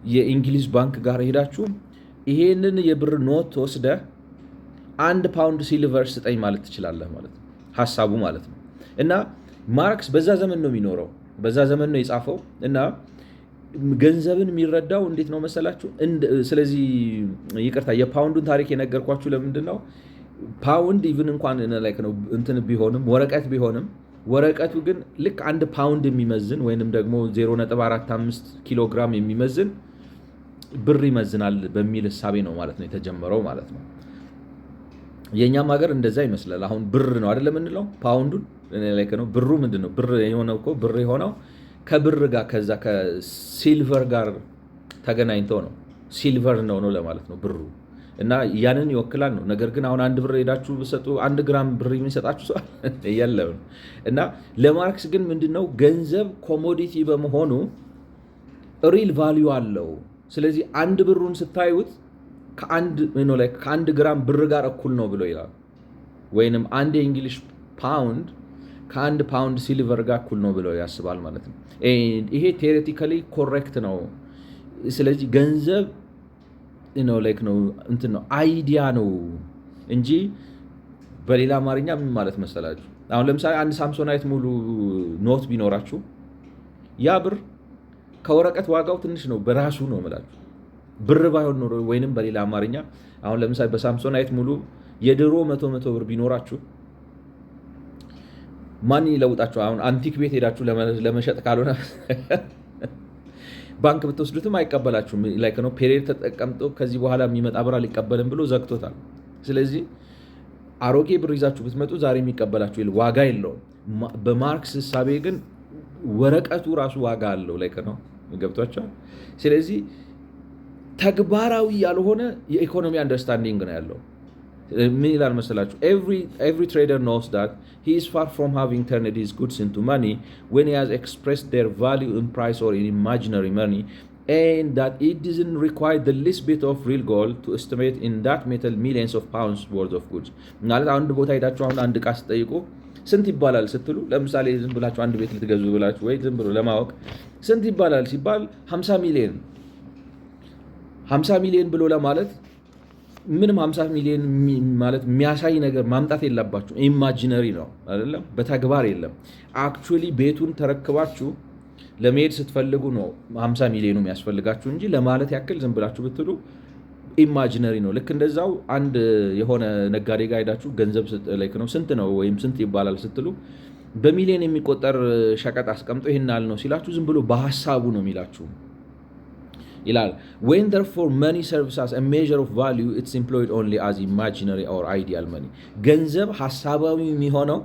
የእንግሊዝ ባንክ ጋር ሄዳችሁ ይሄንን የብር ኖት ወስደ 1 ፓውንድ ሲልቨር ስጠኝ ማለት ትችላለህ ማለት ነው ሀሳቡ ማለት ነው። እና ማርክስ በዛ ዘመን ነው የሚኖረው፣ በዛ ዘመን ነው የጻፈው እና ገንዘብን የሚረዳው እንዴት ነው መሰላችሁ? ስለዚህ ይቅርታ የፓውንዱን ታሪክ የነገርኳችሁ ለምንድን ነው? ፓውንድ ኢቭን እንኳን ላይክ ነው እንትን ቢሆንም ወረቀት ቢሆንም ወረቀቱ ግን ልክ 1 ፓውንድ የሚመዝን ወይንም ደግሞ 0.45 ኪሎ ግራም የሚመዝን ብር ይመዝናል በሚል እሳቤ ነው ማለት ነው የተጀመረው ማለት ነው። የኛም ሀገር እንደዛ ይመስላል። አሁን ብር ነው አይደለም የምንለው ፓውንዱን ላይክ ነው። ብሩ ምንድነው? ብር የሆነው እኮ ብር የሆነው ከብር ጋር ከዛ ከሲልቨር ጋር ተገናኝቶ ነው። ሲልቨር ነው ለማለት ነው ብሩ እና ያንን ይወክላል ነው። ነገር ግን አሁን 1 ብር ሄዳችሁ ብትሰጡ 1 ግራም ብር የሚሰጣችሁ ሰው የለም። እና ለማርክስ ግን ምንድነው ገንዘብ ኮሞዲቲ በመሆኑ ሪል ቫልዩ አለው። ስለዚህ 1 ብሩን ስታዩት ከ1 ግራም ብር ጋር እኩል ነው ብሎ ይላል። ወይንም 1 የእንግሊሽ ፓውንድ ከ1 ፓውንድ ሲልቨር ጋር እኩል ነው ብሎ ያስባል ማለት ነው። ይሄ ቴዎሬቲካሊ ኮሬክት ነው። ስለዚህ ገንዘብ ነው እንትን ነው አይዲያ ነው እንጂ በሌላ አማርኛ ምን ማለት መሰላችሁ? አሁን ለምሳሌ 1 ሳምሶናይት ሙሉ ኖት ቢኖራችሁ ያ ብር ከወረቀት ዋጋው ትንሽ ነው በራሱ ነው የምላችሁ። ብር ባይሆን ኖሮ ወይንም በሌላ አማርኛ አሁን ለምሳሌ በሳምሶናይት ሙሉ የድሮ 100 ብር ቢኖራችሁ ማን ይለውጣችሁ? አሁን አንቲክ ቤት ሄዳችሁ ለመሸጥ ካልሆነ ባንክ ብትወስዱትም አይቀበላችሁም። ላይክ ነው ፔሪድ ተጠቀምጦ ከዚህ በኋላ የሚመጣ ብር አልቀበልም ብሎ ዘግቶታል። ስለዚህ አሮጌ ብር ይዛችሁ ብትመጡ ዛሬ የሚቀበላችሁ ዋጋ የለውም። በማርክስ እሳቤ ግን ወረቀቱ ራሱ ዋጋ አለው። ላይክ ነው ገብቷቸዋል። ስለዚህ ተግባራዊ ያልሆነ የኢኮኖሚ አንደርስታንዲንግ ነው ያለው። ምን ይላል መሰላችሁ? every trader knows that he is far from having turned his goods into money when he has expressed their value in price or in imaginary money, and that it doesn't require the least bit of real gold to estimate in that metal millions of pounds worth of goods. ማለት አንድ ቦታ ሄዳችሁ አሁን አንድ ዕቃ ስጠይቁ ስንት ይባላል ስትሉ፣ ለምሳሌ ዝም ብላችሁ አንድ ቤት ልትገዙ ብላችሁ ወይ ዝም ብሎ ለማወቅ ስንት ይባላል ሲባል 50 ሚሊዮን ብሎ ለማለት ምንም 50 ሚሊዮን ማለት የሚያሳይ ነገር ማምጣት የለባችሁ። ኢማጂነሪ ነው አይደለም፣ በተግባር የለም። አክቹዋሊ ቤቱን ተረክባችሁ ለመሄድ ስትፈልጉ ነው 50 ሚሊዮኑ የሚያስፈልጋችሁ እንጂ ለማለት ያክል ዝም ብላችሁ ብትሉ ኢማጂነሪ ነው። ልክ እንደዛው አንድ የሆነ ነጋዴ ጋር ሄዳችሁ ገንዘብ ላይክ ነው ስንት ነው ወይም ስንት ይባላል ስትሉ በሚሊዮን የሚቆጠር ሸቀጥ አስቀምጦ ይሄን ያህል ነው ሲላችሁ ዝም ብሎ በሐሳቡ ነው የሚላችሁ ይላል። when therefore money serves as a measure of value, it's employed only as imaginary or ideal money. ገንዘብ ሐሳባዊ የሚሆነው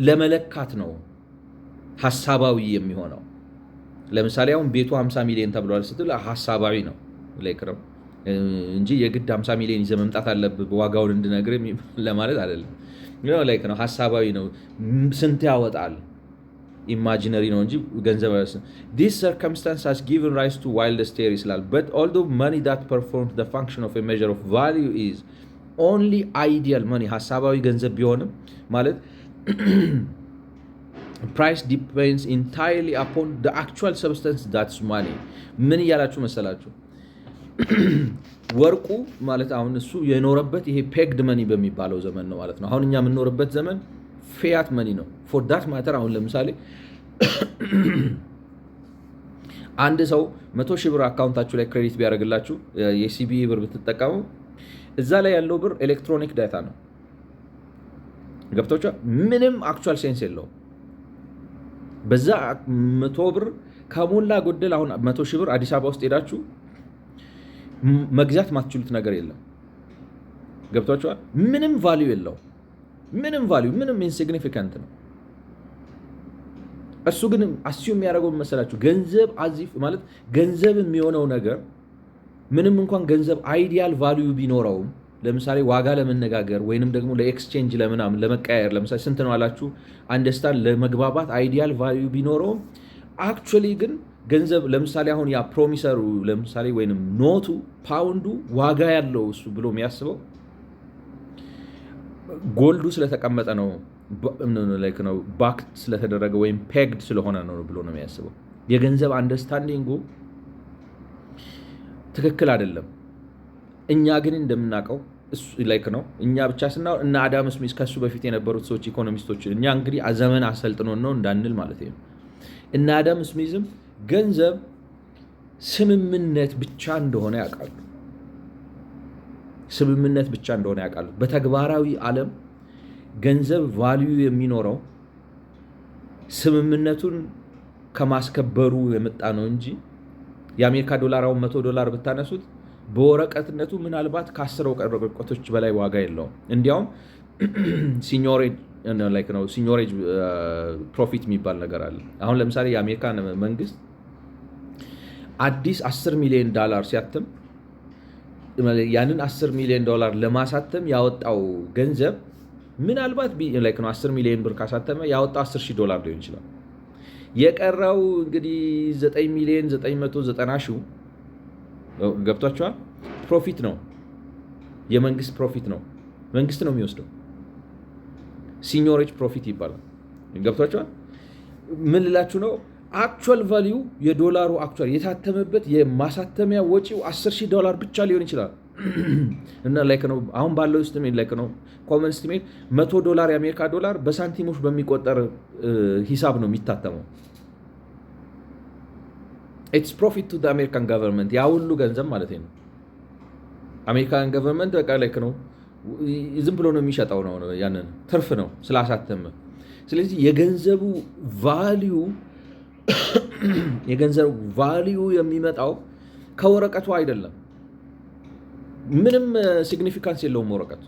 ለመለካት ነው። ሐሳባዊ የሚሆነው ለምሳሌ አሁን ቤቱ 50 ሚሊዮን ተብሏል ስትል ሐሳባዊ ነው ላይክ ነው እንጂ የግድ 50 ሚሊዮን ይዘህ መምጣት አለብህ ዋጋውን እንድነግርህ ለማለት አይደለም። ላይክ ነው ሐሳባዊ ነው። ስንት ያወጣል ኢማጂነሪ ነው እንጂ ገንዘብ አይደለም። this circumstance has given rise to wildest theories ይላል። but although money that performs the function of a measure of value is only ideal money, ሐሳባዊ ገንዘብ ቢሆንም ማለት price depends entirely upon the actual substance that's money. ምን እያላችሁ መሰላችሁ? ወርቁ ማለት አሁን እሱ የኖረበት ይሄ ፔግድ መኒ በሚባለው ዘመን ነው ማለት ነው። አሁን እኛ የምንኖርበት ዘመን ፊያት መኒ ነው። ፎር ዳት ማተር አሁን ለምሳሌ አንድ ሰው 100 ሺህ ብር አካውንታችሁ ላይ ክሬዲት ቢያደርግላችሁ የሲቢኢ ብር ብትጠቀሙ እዛ ላይ ያለው ብር ኤሌክትሮኒክ ዳታ ነው። ገብቶቻ ምንም አክቹዋል ሴንስ የለውም። በዛ 100 ብር ከሞላ ጎደል አሁን 100 ሺህ ብር አዲስ አበባ ውስጥ ሄዳችሁ መግዛት ማትችሉት ነገር የለም። ገብቷችኋል? ምንም ቫልዩ የለው። ምንም ኢንሲግኒፊካንት ነው። እሱ ግን አስዩ የሚያደርገው መሰላችሁ ገንዘብ አዚፍ ማለት ገንዘብ የሚሆነው ነገር ምንም እንኳን ገንዘብ አይዲያል ቫልዩ ቢኖረውም ለምሳሌ ዋጋ ለመነጋገር ወይንም ደግሞ ለኤክስቼንጅ ለምናምን ለመቀያየር ለምሳሌ ስንት ነው አላችሁ አንደርስታንድ ለመግባባት አይዲያል ቫልዩ ቢኖረውም አክቹዋሊ ግን ገንዘብ ለምሳሌ አሁን ያ ፕሮሚሰሩ ለምሳሌ ወይንም ኖቱ ፓውንዱ ዋጋ ያለው እሱ ብሎ የሚያስበው ጎልዱ ስለተቀመጠ ነው ላይክ ነው ባክ ስለተደረገ ወይም ፔግድ ስለሆነ ነው ብሎ ነው የሚያስበው። የገንዘብ አንደርስታንዲንጉ ትክክል አይደለም። እኛ ግን እንደምናውቀው እሱ ላይክ ነው እኛ ብቻ ስናወራ እና አዳም ስሚዝ ከሱ በፊት የነበሩት ሰዎች ኢኮኖሚስቶች እኛ እንግዲህ ዘመን አሰልጥኖን ነው እንዳንል ማለት ነው። እና አዳም ስሚዝም ገንዘብ ስምምነት ብቻ እንደሆነ ያውቃሉ። በተግባራዊ ዓለም ገንዘብ ቫልዩ የሚኖረው ስምምነቱን ከማስከበሩ የመጣ ነው እንጂ የአሜሪካ ዶላር አሁን $100 ብታነሱት በወረቀትነቱ ምናልባት ከ10 ወረቀቶች በላይ ዋጋ የለውም። እንዲያውም ሲኞሬጅ ፕሮፊት የሚባል ነገር አለ። አሁን ለምሳሌ የአሜሪካ መንግስት አዲስ $10 ሚሊዮን ሲያትም ያንን $10 ሚሊዮን ለማሳተም ያወጣው ገንዘብ ምናልባት $10 ሚሊዮን ብር ካሳተመ ያወጣው $10,000 ሊሆን ይችላል። የቀረው እንግዲህ 9,990,000 ገብቷቸዋል። ፕሮፊት ነው፣ የመንግስት ፕሮፊት ነው፣ መንግስት ነው የሚወስደው። ሲኞሬጅ ፕሮፊት ይባላል። ገብቷቸዋል። ምን ልላችሁ ነው? አክቹዋል ቫልዩ የዶላሩ አክቹዋል የታተመበት የማሳተሚያ ወጪው $10,000 ብቻ ሊሆን ይችላል። እና ላይክ ነው አሁን ባለው ስቲሜት ላይክ ነው ኮመን ስቲሜት $100 የአሜሪካ ዶላር በሳንቲሞች በሚቆጠር ሂሳብ ነው የሚታተመው። ኢትስ ፕሮፊት ቱ አሜሪካን ገቨርንመንት ያ ሁሉ ገንዘብ ማለት ነው። አሜሪካን ገቨርንመንት በቃ ላይክ ነው ዝም ብሎ ነው የሚሸጠው ነው ያንን ትርፍ ነው ስላሳተመ። ስለዚህ የገንዘቡ ቫሊዩ የሚመጣው ከወረቀቱ አይደለም። ምንም ሲግኒፊካንስ የለውም ወረቀቱ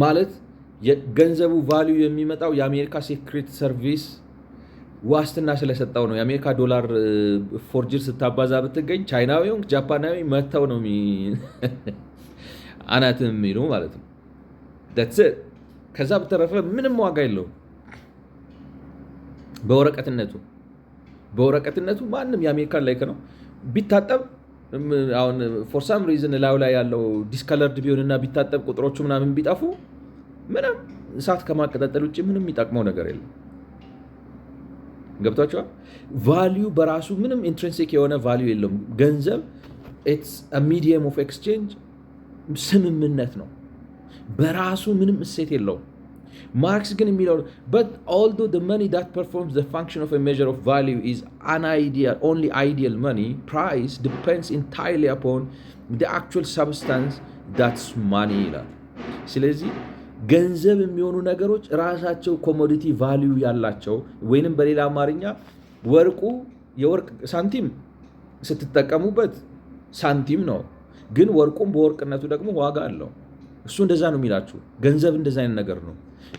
ማለት የገንዘቡ ቫሊዩ የሚመጣው የአሜሪካ ሴክሬት ሰርቪስ ዋስትና ስለሰጠው ነው። የአሜሪካ ዶላር ፎርጅር ስታባዛ ብትገኝ ቻይናዊውን ጃፓናዊ መተው ነው አናት የሚሉ ማለት ነው። ከዛ በተረፈ ምንም ዋጋ የለውም በወረቀትነቱ ማንም የአሜሪካን ላይክ ነው ቢታጠብ አሁን ፎር ሳም ሪዝን ላዩ ላይ ያለው ዲስከለርድ ቢሆንና ቢታጠብ ቁጥሮቹ ምናምን ቢጠፉ ምንም እሳት ከማቀጣጠል ውጭ ምንም የሚጠቅመው ነገር የለም። ገብቷቸዋል። ቫሊዩ በራሱ ምንም ኢንትሪንሲክ የሆነ ቫሊዩ የለውም። ገንዘብ ኢትስ አ ሚዲየም ኦፍ ኤክስቼንጅ ስምምነት ነው። በራሱ ምንም እሴት የለውም። ማርክስ ግን የሚለው but although the money that performs the function of a measure of value is only ideal money, price depends entirely upon the actual substance that's money ይላል። ስለዚህ ገንዘብ የሚሆኑ ነገሮች ራሳቸው ኮሞዲቲ ቫሊዩ ያላቸው ወይንም በሌላ አማርኛ የወርቅ ሳንቲም ስትጠቀሙበት ሳንቲም ነው፣ ግን ወርቁም በወርቅነቱ ደግሞ ዋጋ አለው። እሱ እንደዛ ነው የሚላችሁ። ገንዘብ እንደዛ አይነት ነገር ነው።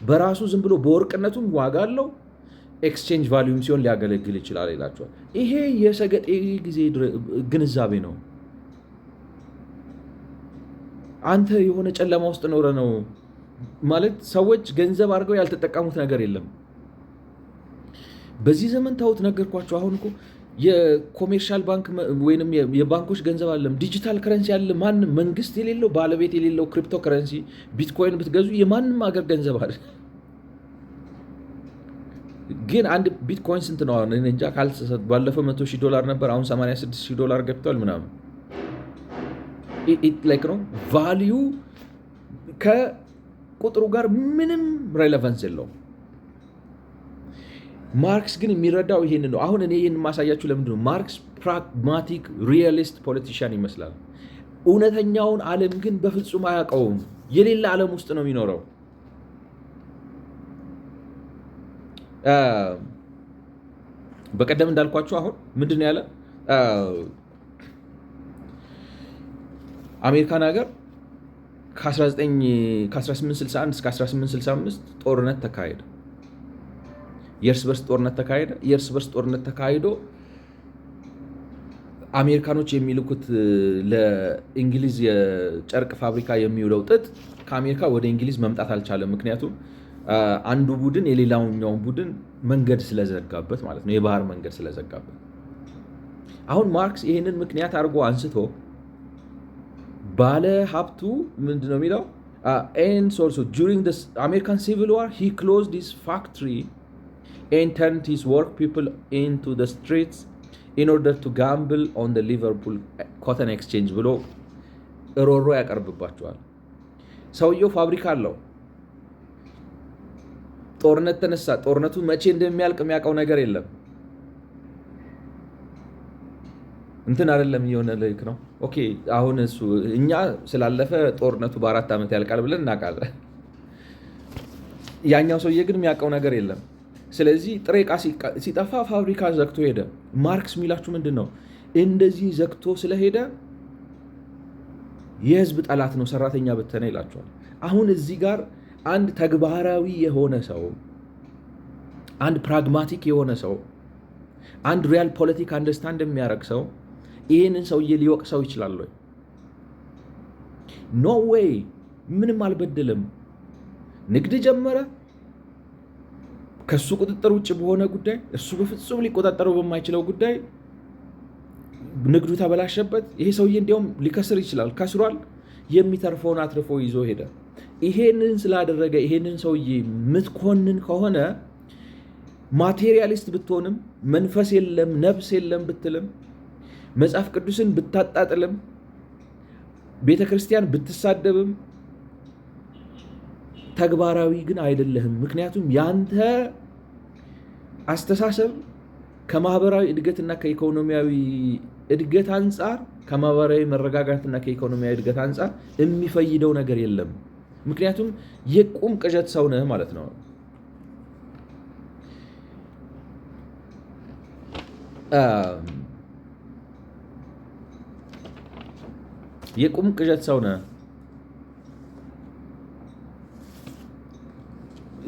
በራሱ ዝም ብሎ በወርቅነቱም ዋጋ አለው፣ ኤክስቼንጅ ቫሊዩም ሲሆን ሊያገለግል ይችላል ይላቸዋል። ይሄ የሰገጤ ጊዜ ግንዛቤ ነው። አንተ የሆነ ጨለማ ውስጥ ኖረ ነው ማለት ሰዎች ገንዘብ አድርገው ያልተጠቀሙት ነገር የለም። በዚህ ዘመን ታውት ነገርኳቸው። አሁን እኮ የኮሜርሻል ባንክ ወይንም የባንኮች ገንዘብ አለም ዲጂታል ከረንሲ አለ። ማንም መንግስት የሌለው ባለቤት የሌለው ክሪፕቶ ከረንሲ ቢትኮይን ብትገዙ የማንም ሀገር ገንዘብ አለ። ግን አንድ ቢትኮይን ስንት ነው? አሁን እንጃ ካልተሳሳትኩ ባለፈው $100,000 ነበር። አሁን $86,000 ገብቷል ምናምን። ላይክ ነው ቫሊዩ ከቁጥሩ ጋር ምንም ሬሌቫንስ የለውም። ማርክስ ግን የሚረዳው ይሄን ነው። አሁን እኔ ይህን ማሳያችሁ ለምንድን ነው? ማርክስ ፕራግማቲክ ሪያሊስት ፖለቲሽያን ይመስላል። እውነተኛውን ዓለም ግን በፍጹም አያውቀውም። የሌላ ዓለም ውስጥ ነው የሚኖረው። በቀደም እንዳልኳችሁ አሁን ምንድን ያለ አሜሪካን ሀገር ከ1861 እስከ 1865 ጦርነት ተካሄደ። የእርስ በርስ ጦርነት ተካሂዶ አሜሪካኖች የሚልኩት ለእንግሊዝ የጨርቅ ፋብሪካ የሚውለው ጥጥ ከአሜሪካ ወደ እንግሊዝ መምጣት አልቻለም። ምክንያቱም አንዱ ቡድን የሌላኛውን ቡድን መንገድ ስለዘጋበት ማለት ነው፣ የባህር መንገድ ስለዘጋበት። አሁን ማርክስ ይህንን ምክንያት አድርጎ አንስቶ ባለ ሀብቱ ምንድነው የሚለው? and also during the American Civil War he closed his factory and turned his work people into the streets in order to gamble on the Liverpool cotton exchange ብሎ ሮሮ ያቀርብባቸዋል። ሰውየው ፋብሪካ አለው። ጦርነት ተነሳ። ጦርነቱ መቼ እንደሚያልቅ የሚያውቀው ነገር የለም። እንትን አይደለም የሆነ ልክ ነው። ኦኬ አሁን እሱ እኛ ስላለፈ ጦርነቱ በ4 ዓመት ያልቃል ብለን እናውቃለን። ያኛው ሰውዬ ግን የሚያውቀው ነገር የለም። ስለዚህ ጥሬ ዕቃ ሲጠፋ ፋብሪካ ዘግቶ ሄደ። ማርክስ የሚላችሁ ምንድን ነው? እንደዚህ ዘግቶ ስለሄደ የህዝብ ጠላት ነው፣ ሰራተኛ በተነ ይላቸዋል። አሁን እዚህ ጋር አንድ ተግባራዊ የሆነ ሰው፣ አንድ ፕራግማቲክ የሆነ ሰው፣ አንድ ሪያል ፖለቲክ አንደርስታንድ የሚያደርግ ሰው ይህንን ሰውዬ ሊወቅሰው ይችላል ወይ? ኖ ዌይ። ምንም አልበደለም። ንግድ ጀመረ ከሱ ቁጥጥር ውጭ በሆነ ጉዳይ፣ እሱ በፍጹም ሊቆጣጠረው በማይችለው ጉዳይ ንግዱ ተበላሸበት። ይሄ ሰውዬ እንዲያውም ሊከስር ይችላል፣ ከስሯል። የሚተርፈውን አትርፎ ይዞ ሄደ። ይሄንን ስላደረገ ይሄንን ሰውዬ ምትኮንን ከሆነ ማቴሪያሊስት ብትሆንም፣ መንፈስ የለም ነፍስ የለም ብትልም፣ መጽሐፍ ቅዱስን ብታጣጥልም፣ ቤተ ክርስቲያን ብትሳደብም ተግባራዊ ግን አይደለህም። ምክንያቱም ያንተ አስተሳሰብ ከማህበራዊ እድገትና ከኢኮኖሚያዊ እድገት አንጻር ከማህበራዊ መረጋጋትና ከኢኮኖሚያዊ እድገት አንጻር የሚፈይደው ነገር የለም። ምክንያቱም የቁም ቅዠት ሰው ነህ ማለት ነው። የቁም ቅዠት ሰው ነህ።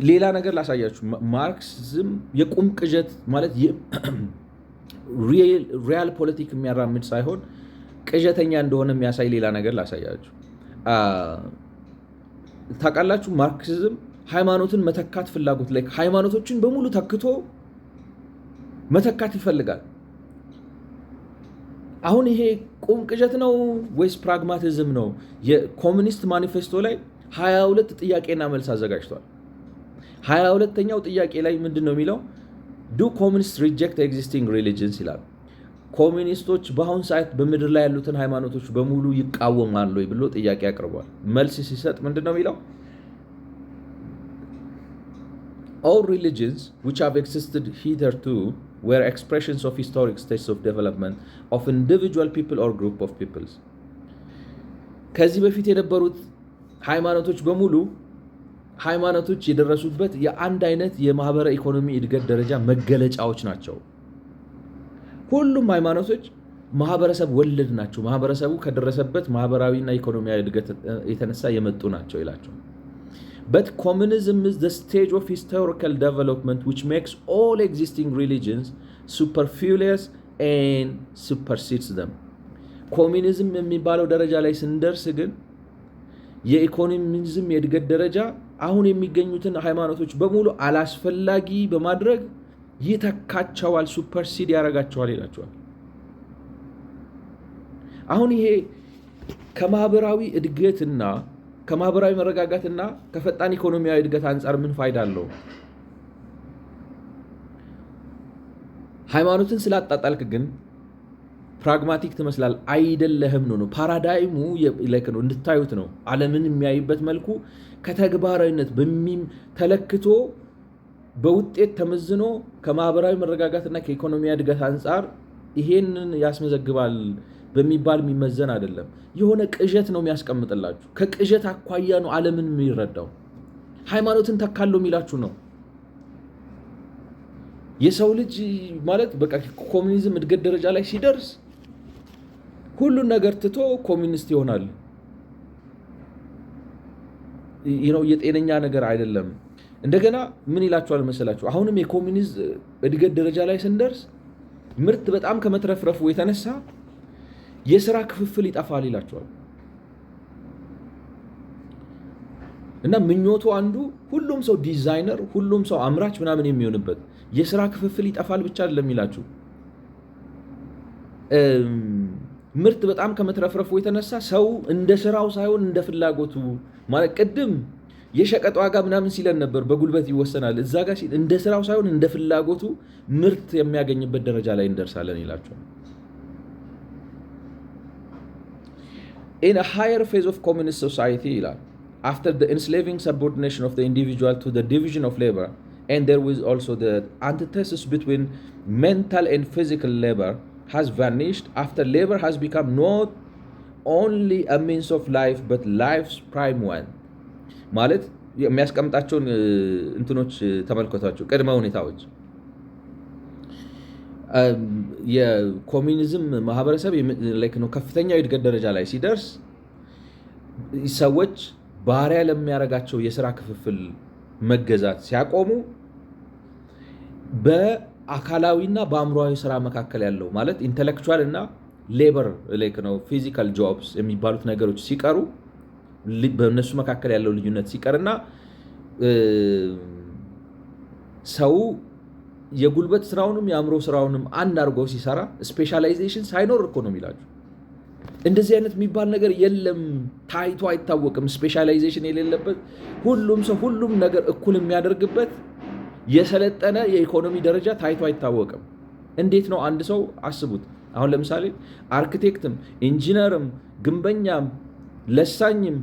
ሌላ ነገር ላሳያችሁ። ማርክሲዝም የቁም ቅዠት ማለት ሪያል ፖለቲክ የሚያራምድ ሳይሆን ቅዠተኛ እንደሆነ የሚያሳይ ሌላ ነገር ላሳያችሁ። ታውቃላችሁ፣ ማርክሲዝም ሃይማኖትን መተካት ፍላጎት ላይ ሃይማኖቶችን በሙሉ ተክቶ መተካት ይፈልጋል። አሁን ይሄ ቁም ቅዠት ነው ወይስ ፕራግማቲዝም ነው? የኮሚኒስት ማኒፌስቶ ላይ 22 ጥያቄና መልስ አዘጋጅቷል። 22ኛው ጥያቄ ላይ ምንድን ነው የሚለው? ዱ ኮሚኒስት ሪጀክት ኤግዚስቲንግ ሪሊጅንስ ይላል። ኮሚኒስቶች በአሁን ሰዓት በምድር ላይ ያሉትን ሃይማኖቶች በሙሉ ይቃወማሉ ብሎ ጥያቄ አቅርቧል። መልስ ሲሰጥ ምንድን ነው የሚለው? all religions which have existed hitherto were expressions of historic states of development of individual people or group of peoples. ከዚህ በፊት የነበሩት ሃይማኖቶች በሙሉ ሃይማኖቶች የደረሱበት የአንድ አይነት የማህበረ ኢኮኖሚ እድገት ደረጃ መገለጫዎች ናቸው። ሁሉም ሃይማኖቶች ማህበረሰብ ወለድ ናቸው። ማህበረሰቡ ከደረሰበት ማህበራዊና ኢኮኖሚያዊ እድገት የተነሳ የመጡ ናቸው ይላቸው። But communism is the stage of historical development which makes all existing religions superfluous and supersedes them. ኮሚኒዝም የሚባለው ደረጃ ላይ ስንደርስ ግን የኢኮኖሚዝም የእድገት ደረጃ አሁን የሚገኙትን ሃይማኖቶች በሙሉ አላስፈላጊ በማድረግ ይተካቸዋል፣ ሱፐርሲድ ያደርጋቸዋል ይላቸዋል። አሁን ይሄ ከማህበራዊ እድገትና ከማህበራዊ መረጋጋትና ከፈጣን ኢኮኖሚያዊ እድገት አንጻር ምን ፋይዳ አለው? ሃይማኖትን ስላጣጣልክ ግን ፕራግማቲክ ትመስላል አይደለህም ነው። ፓራዳይሙ ነው እንድታዩት ነው። ዓለምን የሚያይበት መልኩ ከተግባራዊነት ተለክቶ በውጤት ተመዝኖ ከማህበራዊ መረጋጋትና ከኢኮኖሚያዊ እድገት አንጻር ይሄንን ያስመዘግባል በሚባል የሚመዘን አይደለም። የሆነ ቅዠት ነው የሚያስቀምጥላችሁ። ከቅዠት አኳያ ነው ዓለምን የሚረዳው። ሃይማኖትን ተካለው የሚላችሁ ነው። የሰው ልጅ ማለት በቃ ኮሚኒዝም እድገት ደረጃ ላይ ሲደርስ ሁሉን ነገር ትቶ ኮሚኒስት ይሆናል። የጤነኛ ነገር አይደለም። እንደገና ምን ይላችኋል መሰላችሁ? አሁንም የኮሚኒዝም እድገት ደረጃ ላይ ስንደርስ ምርት በጣም ከመትረፍረፉ የተነሳ የሥራ ክፍፍል ይጠፋል ይላችኋል። እና ምኞቱ አንዱ ሁሉም ሰው ዲዛይነር፣ ሁሉም ሰው አምራች ምናምን የሚሆንበት የሥራ ክፍፍል ይጠፋል ብቻ አይደለም ይላችሁ። ምርት በጣም ከመትረፍረፉ የተነሳ ሰው እንደ ስራው ሳይሆን እንደ ፍላጎቱ ማለት ቅድም የሸቀጥ ዋጋ ምናምን ሲለን ነበር፣ በጉልበት ይወሰናል። እዛ ጋር ሲል እንደ ስራው ሳይሆን እንደ ፍላጎቱ ምርት የሚያገኝበት ደረጃ ላይ እንደርሳለን ይላቸዋል። In a higher phase of communist society ይላል, after the enslaving subordination of the individual to the division of labor, and there was also the antithesis between mental and physical labor has vanished, after labor has become not only a means of life but life's prime one. ማለት የሚያስቀምጣቸውን እንትኖች ተመልከቷቸው፣ ቅድመ ሁኔታዎች። የኮሚኒዝም ማህበረሰብ ከፍተኛው የእድገት ደረጃ ላይ ሲደርስ ሰዎች ባሪያ ለሚያደርጋቸው የሥራ ክፍፍል መገዛት ሲያቆሙ በአካላዊና በአእምሯዊ ስራ መካከል ያለው ማለት ኢንተሌክቹዋል እና ሌበር ነው ፊዚካል ጆብስ የሚባሉት ነገሮች ሲቀሩ በእነሱ መካከል ያለው ልዩነት ሲቀርና ሰው የጉልበት ስራውንም የአእምሮ ስራውንም አንድ አድርጎ ሲሰራ ስፔሻላይዜሽን ሳይኖር እኮ ነው የሚላችሁ። እንደዚህ አይነት የሚባል ነገር የለም፣ ታይቶ አይታወቅም። ስፔሻላይዜሽን የሌለበት ሁሉም ሰው ሁሉም ነገር እኩል የሚያደርግበት የሰለጠነ የኢኮኖሚ ደረጃ ታይቶ አይታወቅም። እንዴት ነው አንድ ሰው አስቡት። አሁን ለምሳሌ አርክቴክትም፣ ኢንጂነርም፣ ግንበኛም፣ ለሳኝም፣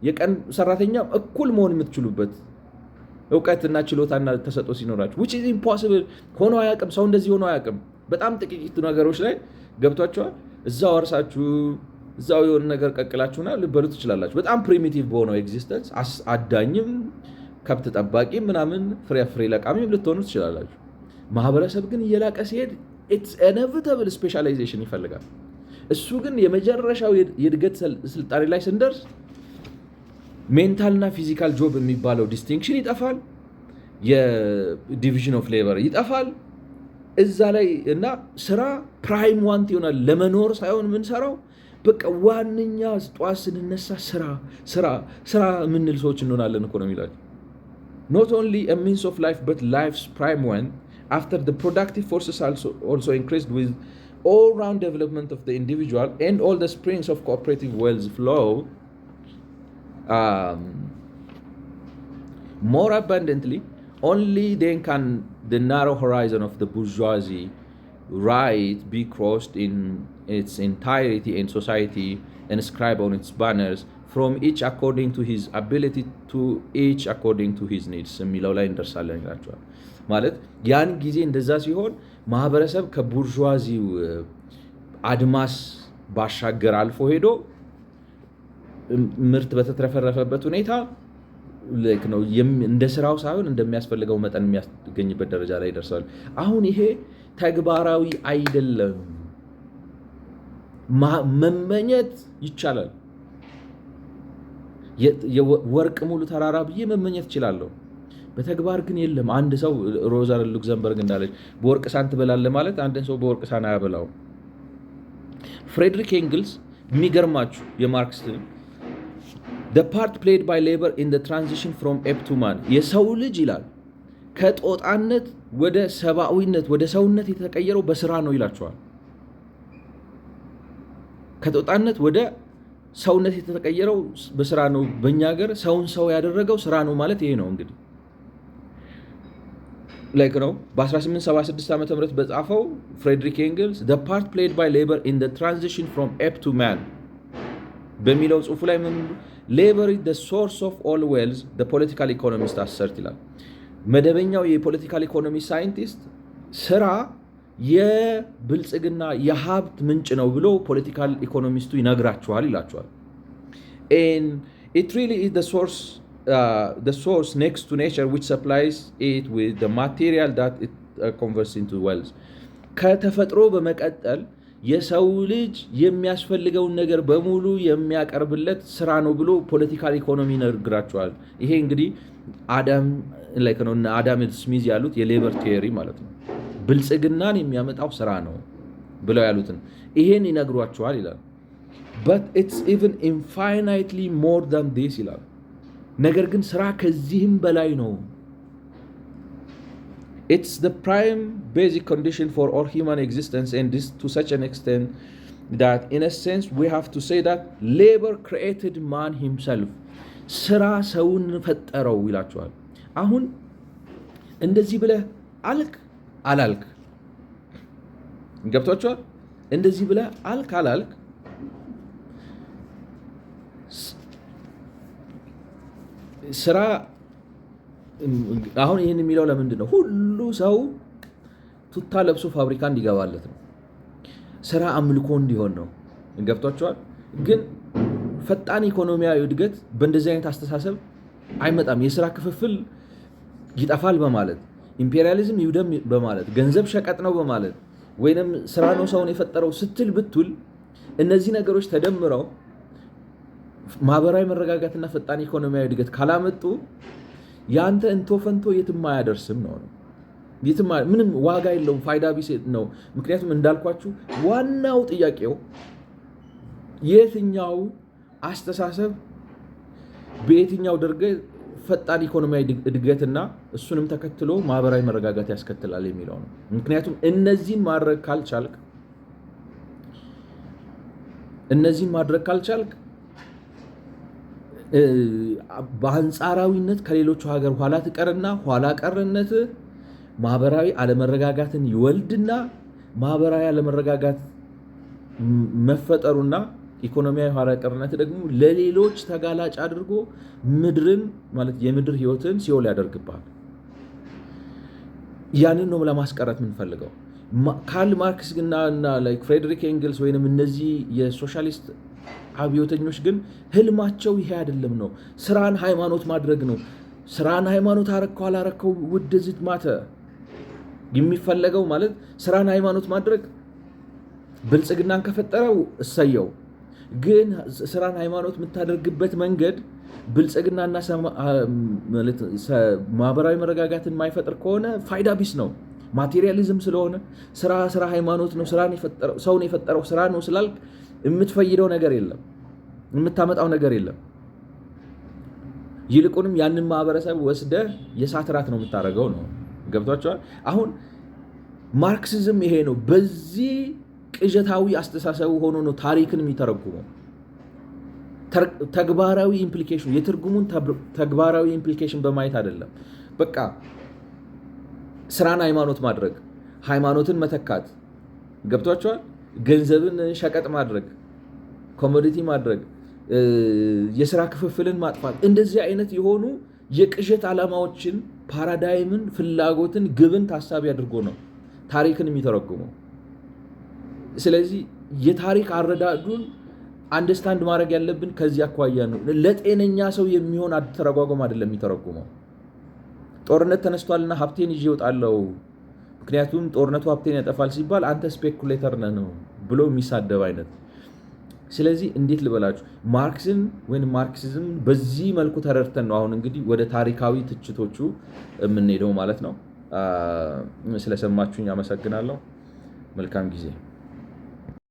የቀን ሰራተኛም እኩል መሆን የምትችሉበት እውቀትና ችሎታና ተሰጥኦ ሲኖራችሁ which is impossible ሆኖ አያውቅም። ሰው እንደዚህ ሆኖ አያውቅም። በጣም ጥቂት ነገሮች ላይ ገብቷችኋል። እዛው አርሳችሁ እዛው የሆነ ነገር ቀቅላችሁና ልበሉ ትችላላችሁ። በጣም ፕሪሚቲቭ በሆነው ኤግዚስተንስ አዳኝም ከብት ጠባቂ ምናምን ፍሬ ለቃሚም ልትሆኑ ትችላላችሁ። ማህበረሰብ ግን እየላቀ ሲሄድ it's inevitable ስፔሻላይዜሽን ይፈልጋል። እሱ ግን የመጨረሻው የእድገት ስልጣኔ ላይ ስንደርስ ሜንታልና ፊዚካል ጆብ የሚባለው ዲስቲንክሽን ይጠፋል። የዲቪዥን ኦፍ ሌበር ይጠፋል እዛ ላይ እና ስራ ፕራይም ዋንት ይሆናል። ለመኖር ሳይሆን የምንሰራው በቃ ዋነኛ ጠዋት ስንነሳ ስራ የምንል ሰዎች እንሆናለን እኮ ነው የሚላቸው። not only a means of life but life's prime one after the productive forces also increased with all-round development of the individual and all the springs of cooperative wealth flow more abundantly, only then can the narrow horizon of the bourgeoisie right be crossed in its entirety and society inscribed on its banners from each according to his ability to each according to his needs የሚለው ላይ እንደርሳለን ይላቸዋል። ማለት ያን ጊዜ እንደዛ ሲሆን ማህበረሰብ ከቡርዥዋዚው አድማስ ባሻገር አልፎ ሄዶ ምርት በተትረፈረፈበት ሁኔታ ነው እንደ ስራው ሳይሆን እንደሚያስፈልገው መጠን የሚያገኝበት ደረጃ ላይ ይደርሳል። አሁን ይሄ ተግባራዊ አይደለም። መመኘት ይቻላል። የወርቅ ሙሉ ተራራ ብዬ መመኘት እችላለሁ። በተግባር ግን የለም። አንድ ሰው ሮዛ ሉክዘምበርግ እንዳለች በወርቅ ሳህን ትበላለህ ማለት አንድን ሰው በወርቅ ሳህን አያበላው። ፍሬድሪክ ኤንግልስ የሚገርማችሁ የማርክስ the part played by labor in the transition from ape to man የሰው ልጅ ይላል ከጦጣነት ወደ ሰብአዊነት ወደ ሰውነት የተቀየረው በስራ ነው ይላቸዋል። ከጦጣነት ወደ ሰውነት የተቀየረው በስራ ነው። በእኛ ሀገር ሰውን ሰው ያደረገው ስራ ነው ማለት ይሄ ነው። እንግዲህ ላይክ ነው በ1876 ዓ.ም በጻፈው ፍሬድሪክ ኤንግልስ the part played by labor in the transition from ape to man በሚለው ጽሑፉ ላይ ምን labor is the source of all wealth the political economist assert ይላል። መደበኛው የፖለቲካል ኢኮኖሚ ሳይንቲስት ስራ የብልጽግና የሀብት ምንጭ ነው ብሎ ፖለቲካል ኢኮኖሚስቱ ይነግራቸዋል ይላቸዋል። and it really is the source next to nature which supplies it with the material that it converts into wealth ከተፈጥሮ በመቀጠል የሰው ልጅ የሚያስፈልገውን ነገር በሙሉ የሚያቀርብለት ስራ ነው ብሎ ፖለቲካል ኢኮኖሚ ይነግራቸዋል። ይሄ እንግዲህ አዳም ስሚዝ ያሉት የሌበር ቲዮሪ ማለት ነው። ብልጽግናን የሚያመጣው ስራ ነው ብለው ያሉትን ይሄን ይነግሯቸዋል ይላል። but it's even infinitely more than this ይላል። ነገር ግን ስራ ከዚህም በላይ ነው። It's the prime basic condition for all human existence and this to such an extent that in a sense we have to say that labor created man himself ስራ ሰውን ፈጠረው ይላቸዋል። አሁን እንደዚህ ብለህ አልክ አላልክ ገብቷቸዋል። እንደዚህ ብለህ አልክ አላልክ ስራ አሁን ይህን የሚለው ለምንድን ነው? ሁሉ ሰው ቱታ ለብሶ ፋብሪካ እንዲገባለት ነው። ስራ አምልኮ እንዲሆን ነው። ገብቷቸዋል። ግን ፈጣን ኢኮኖሚያዊ እድገት በእንደዚህ አይነት አስተሳሰብ አይመጣም። የስራ ክፍፍል ይጠፋል በማለት ኢምፔሪያሊዝም ይውደም በማለት ገንዘብ ሸቀጥ ነው በማለት ወይንም ስራ ነው ሰውን የፈጠረው ስትል ብትል እነዚህ ነገሮች ተደምረው ማህበራዊ መረጋጋትና ፈጣን ኢኮኖሚያዊ እድገት ካላመጡ ያንተ እንቶ ፈንቶ የትም አያደርስም ነው። ምንም ዋጋ የለውም፣ ፋይዳ ቢስ ነው። ምክንያቱም እንዳልኳችሁ ዋናው ጥያቄው የትኛው አስተሳሰብ በየትኛው ደረጃ ፈጣን ኢኮኖሚያዊ እድገትና እሱንም ተከትሎ ማህበራዊ መረጋጋት ያስከትላል የሚለው ነው። ምክንያቱም እነዚህን ማድረግ ካልቻልክ በአንጻራዊነት ከሌሎቹ ሀገር ኋላ ትቀርና ኋላ ቀርነት ማህበራዊ አለመረጋጋትን ይወልድና ማህበራዊ አለመረጋጋት መፈጠሩና ኢኮኖሚያዊ ኋላ ቀርነት ደግሞ ለሌሎች ተጋላጭ አድርጎ ምድርን ማለት የምድር ህይወትን ሲኦል ያደርግብሃል። ያንን ነው ለማስቀረት የምንፈልገው። ካርል ማርክስ እና ፍሬድሪክ ኤንግልስ ወይንም እነዚህ የሶሻሊስት አብዮተኞች ግን ህልማቸው ይሄ አይደለም ነው። ስራን ሃይማኖት ማድረግ ነው። ስራን ሃይማኖት አረከው አላረከው ውድ ዝት ማተ የሚፈለገው ማለት ስራን ሃይማኖት ማድረግ ብልጽግናን ከፈጠረው እሰየው። ግን ስራን ሃይማኖት የምታደርግበት መንገድ ብልጽግናና ማህበራዊ መረጋጋትን የማይፈጥር ከሆነ ፋይዳ ቢስ ነው። ማቴሪያሊዝም ስለሆነ ስራ ሃይማኖት ነው። ሰውን የፈጠረው ስራ ነው ስላልክ የምትፈይደው ነገር የለም፣ የምታመጣው ነገር የለም። ይልቁንም ያንን ማህበረሰብ ወስደህ የእሳት ራት ነው የምታደርገው ነው። ገብቷቸዋል። አሁን ማርክሲዝም ይሄ ነው። በዚህ ቅዠታዊ አስተሳሰቡ ሆኖ ነው ታሪክን የሚተረጉመው። ተግባራዊ ኢምፕሊኬሽን የትርጉሙን ተግባራዊ ኢምፕሊኬሽን በማየት አይደለም። በቃ ስራን ሃይማኖት ማድረግ፣ ሃይማኖትን መተካት፣ ገብቷቸዋል። ገንዘብን ሸቀጥ ማድረግ፣ ኮሞዲቲ ማድረግ፣ የስራ ክፍፍልን ማጥፋት፣ እንደዚህ አይነት የሆኑ የቅዠት ዓላማዎችን፣ ፓራዳይምን፣ ፍላጎትን፣ ግብን ታሳቢ አድርጎ ነው ታሪክን የሚተረጉመው። ስለዚህ የታሪክ አረዳዱን አንደርስታንድ ማድረግ ያለብን ከዚህ አኳያ ነው። ለጤነኛ ሰው የሚሆን አተረጓጎም አይደለም የሚተረጉመው። ጦርነት ተነስቷልና ሀብቴን ይዤ እወጣለሁ ምክንያቱም ጦርነቱ ሀብቴን ያጠፋል ሲባል አንተ ስፔኩሌተር ነህ ነው ብሎ የሚሳደብ አይነት። ስለዚህ እንዴት ልበላችሁ ማርክሲዝም በዚህ መልኩ ተረድተን ነው አሁን እንግዲህ ወደ ታሪካዊ ትችቶቹ የምንሄደው ማለት ነው። ስለሰማችሁኝ አመሰግናለሁ። መልካም ጊዜ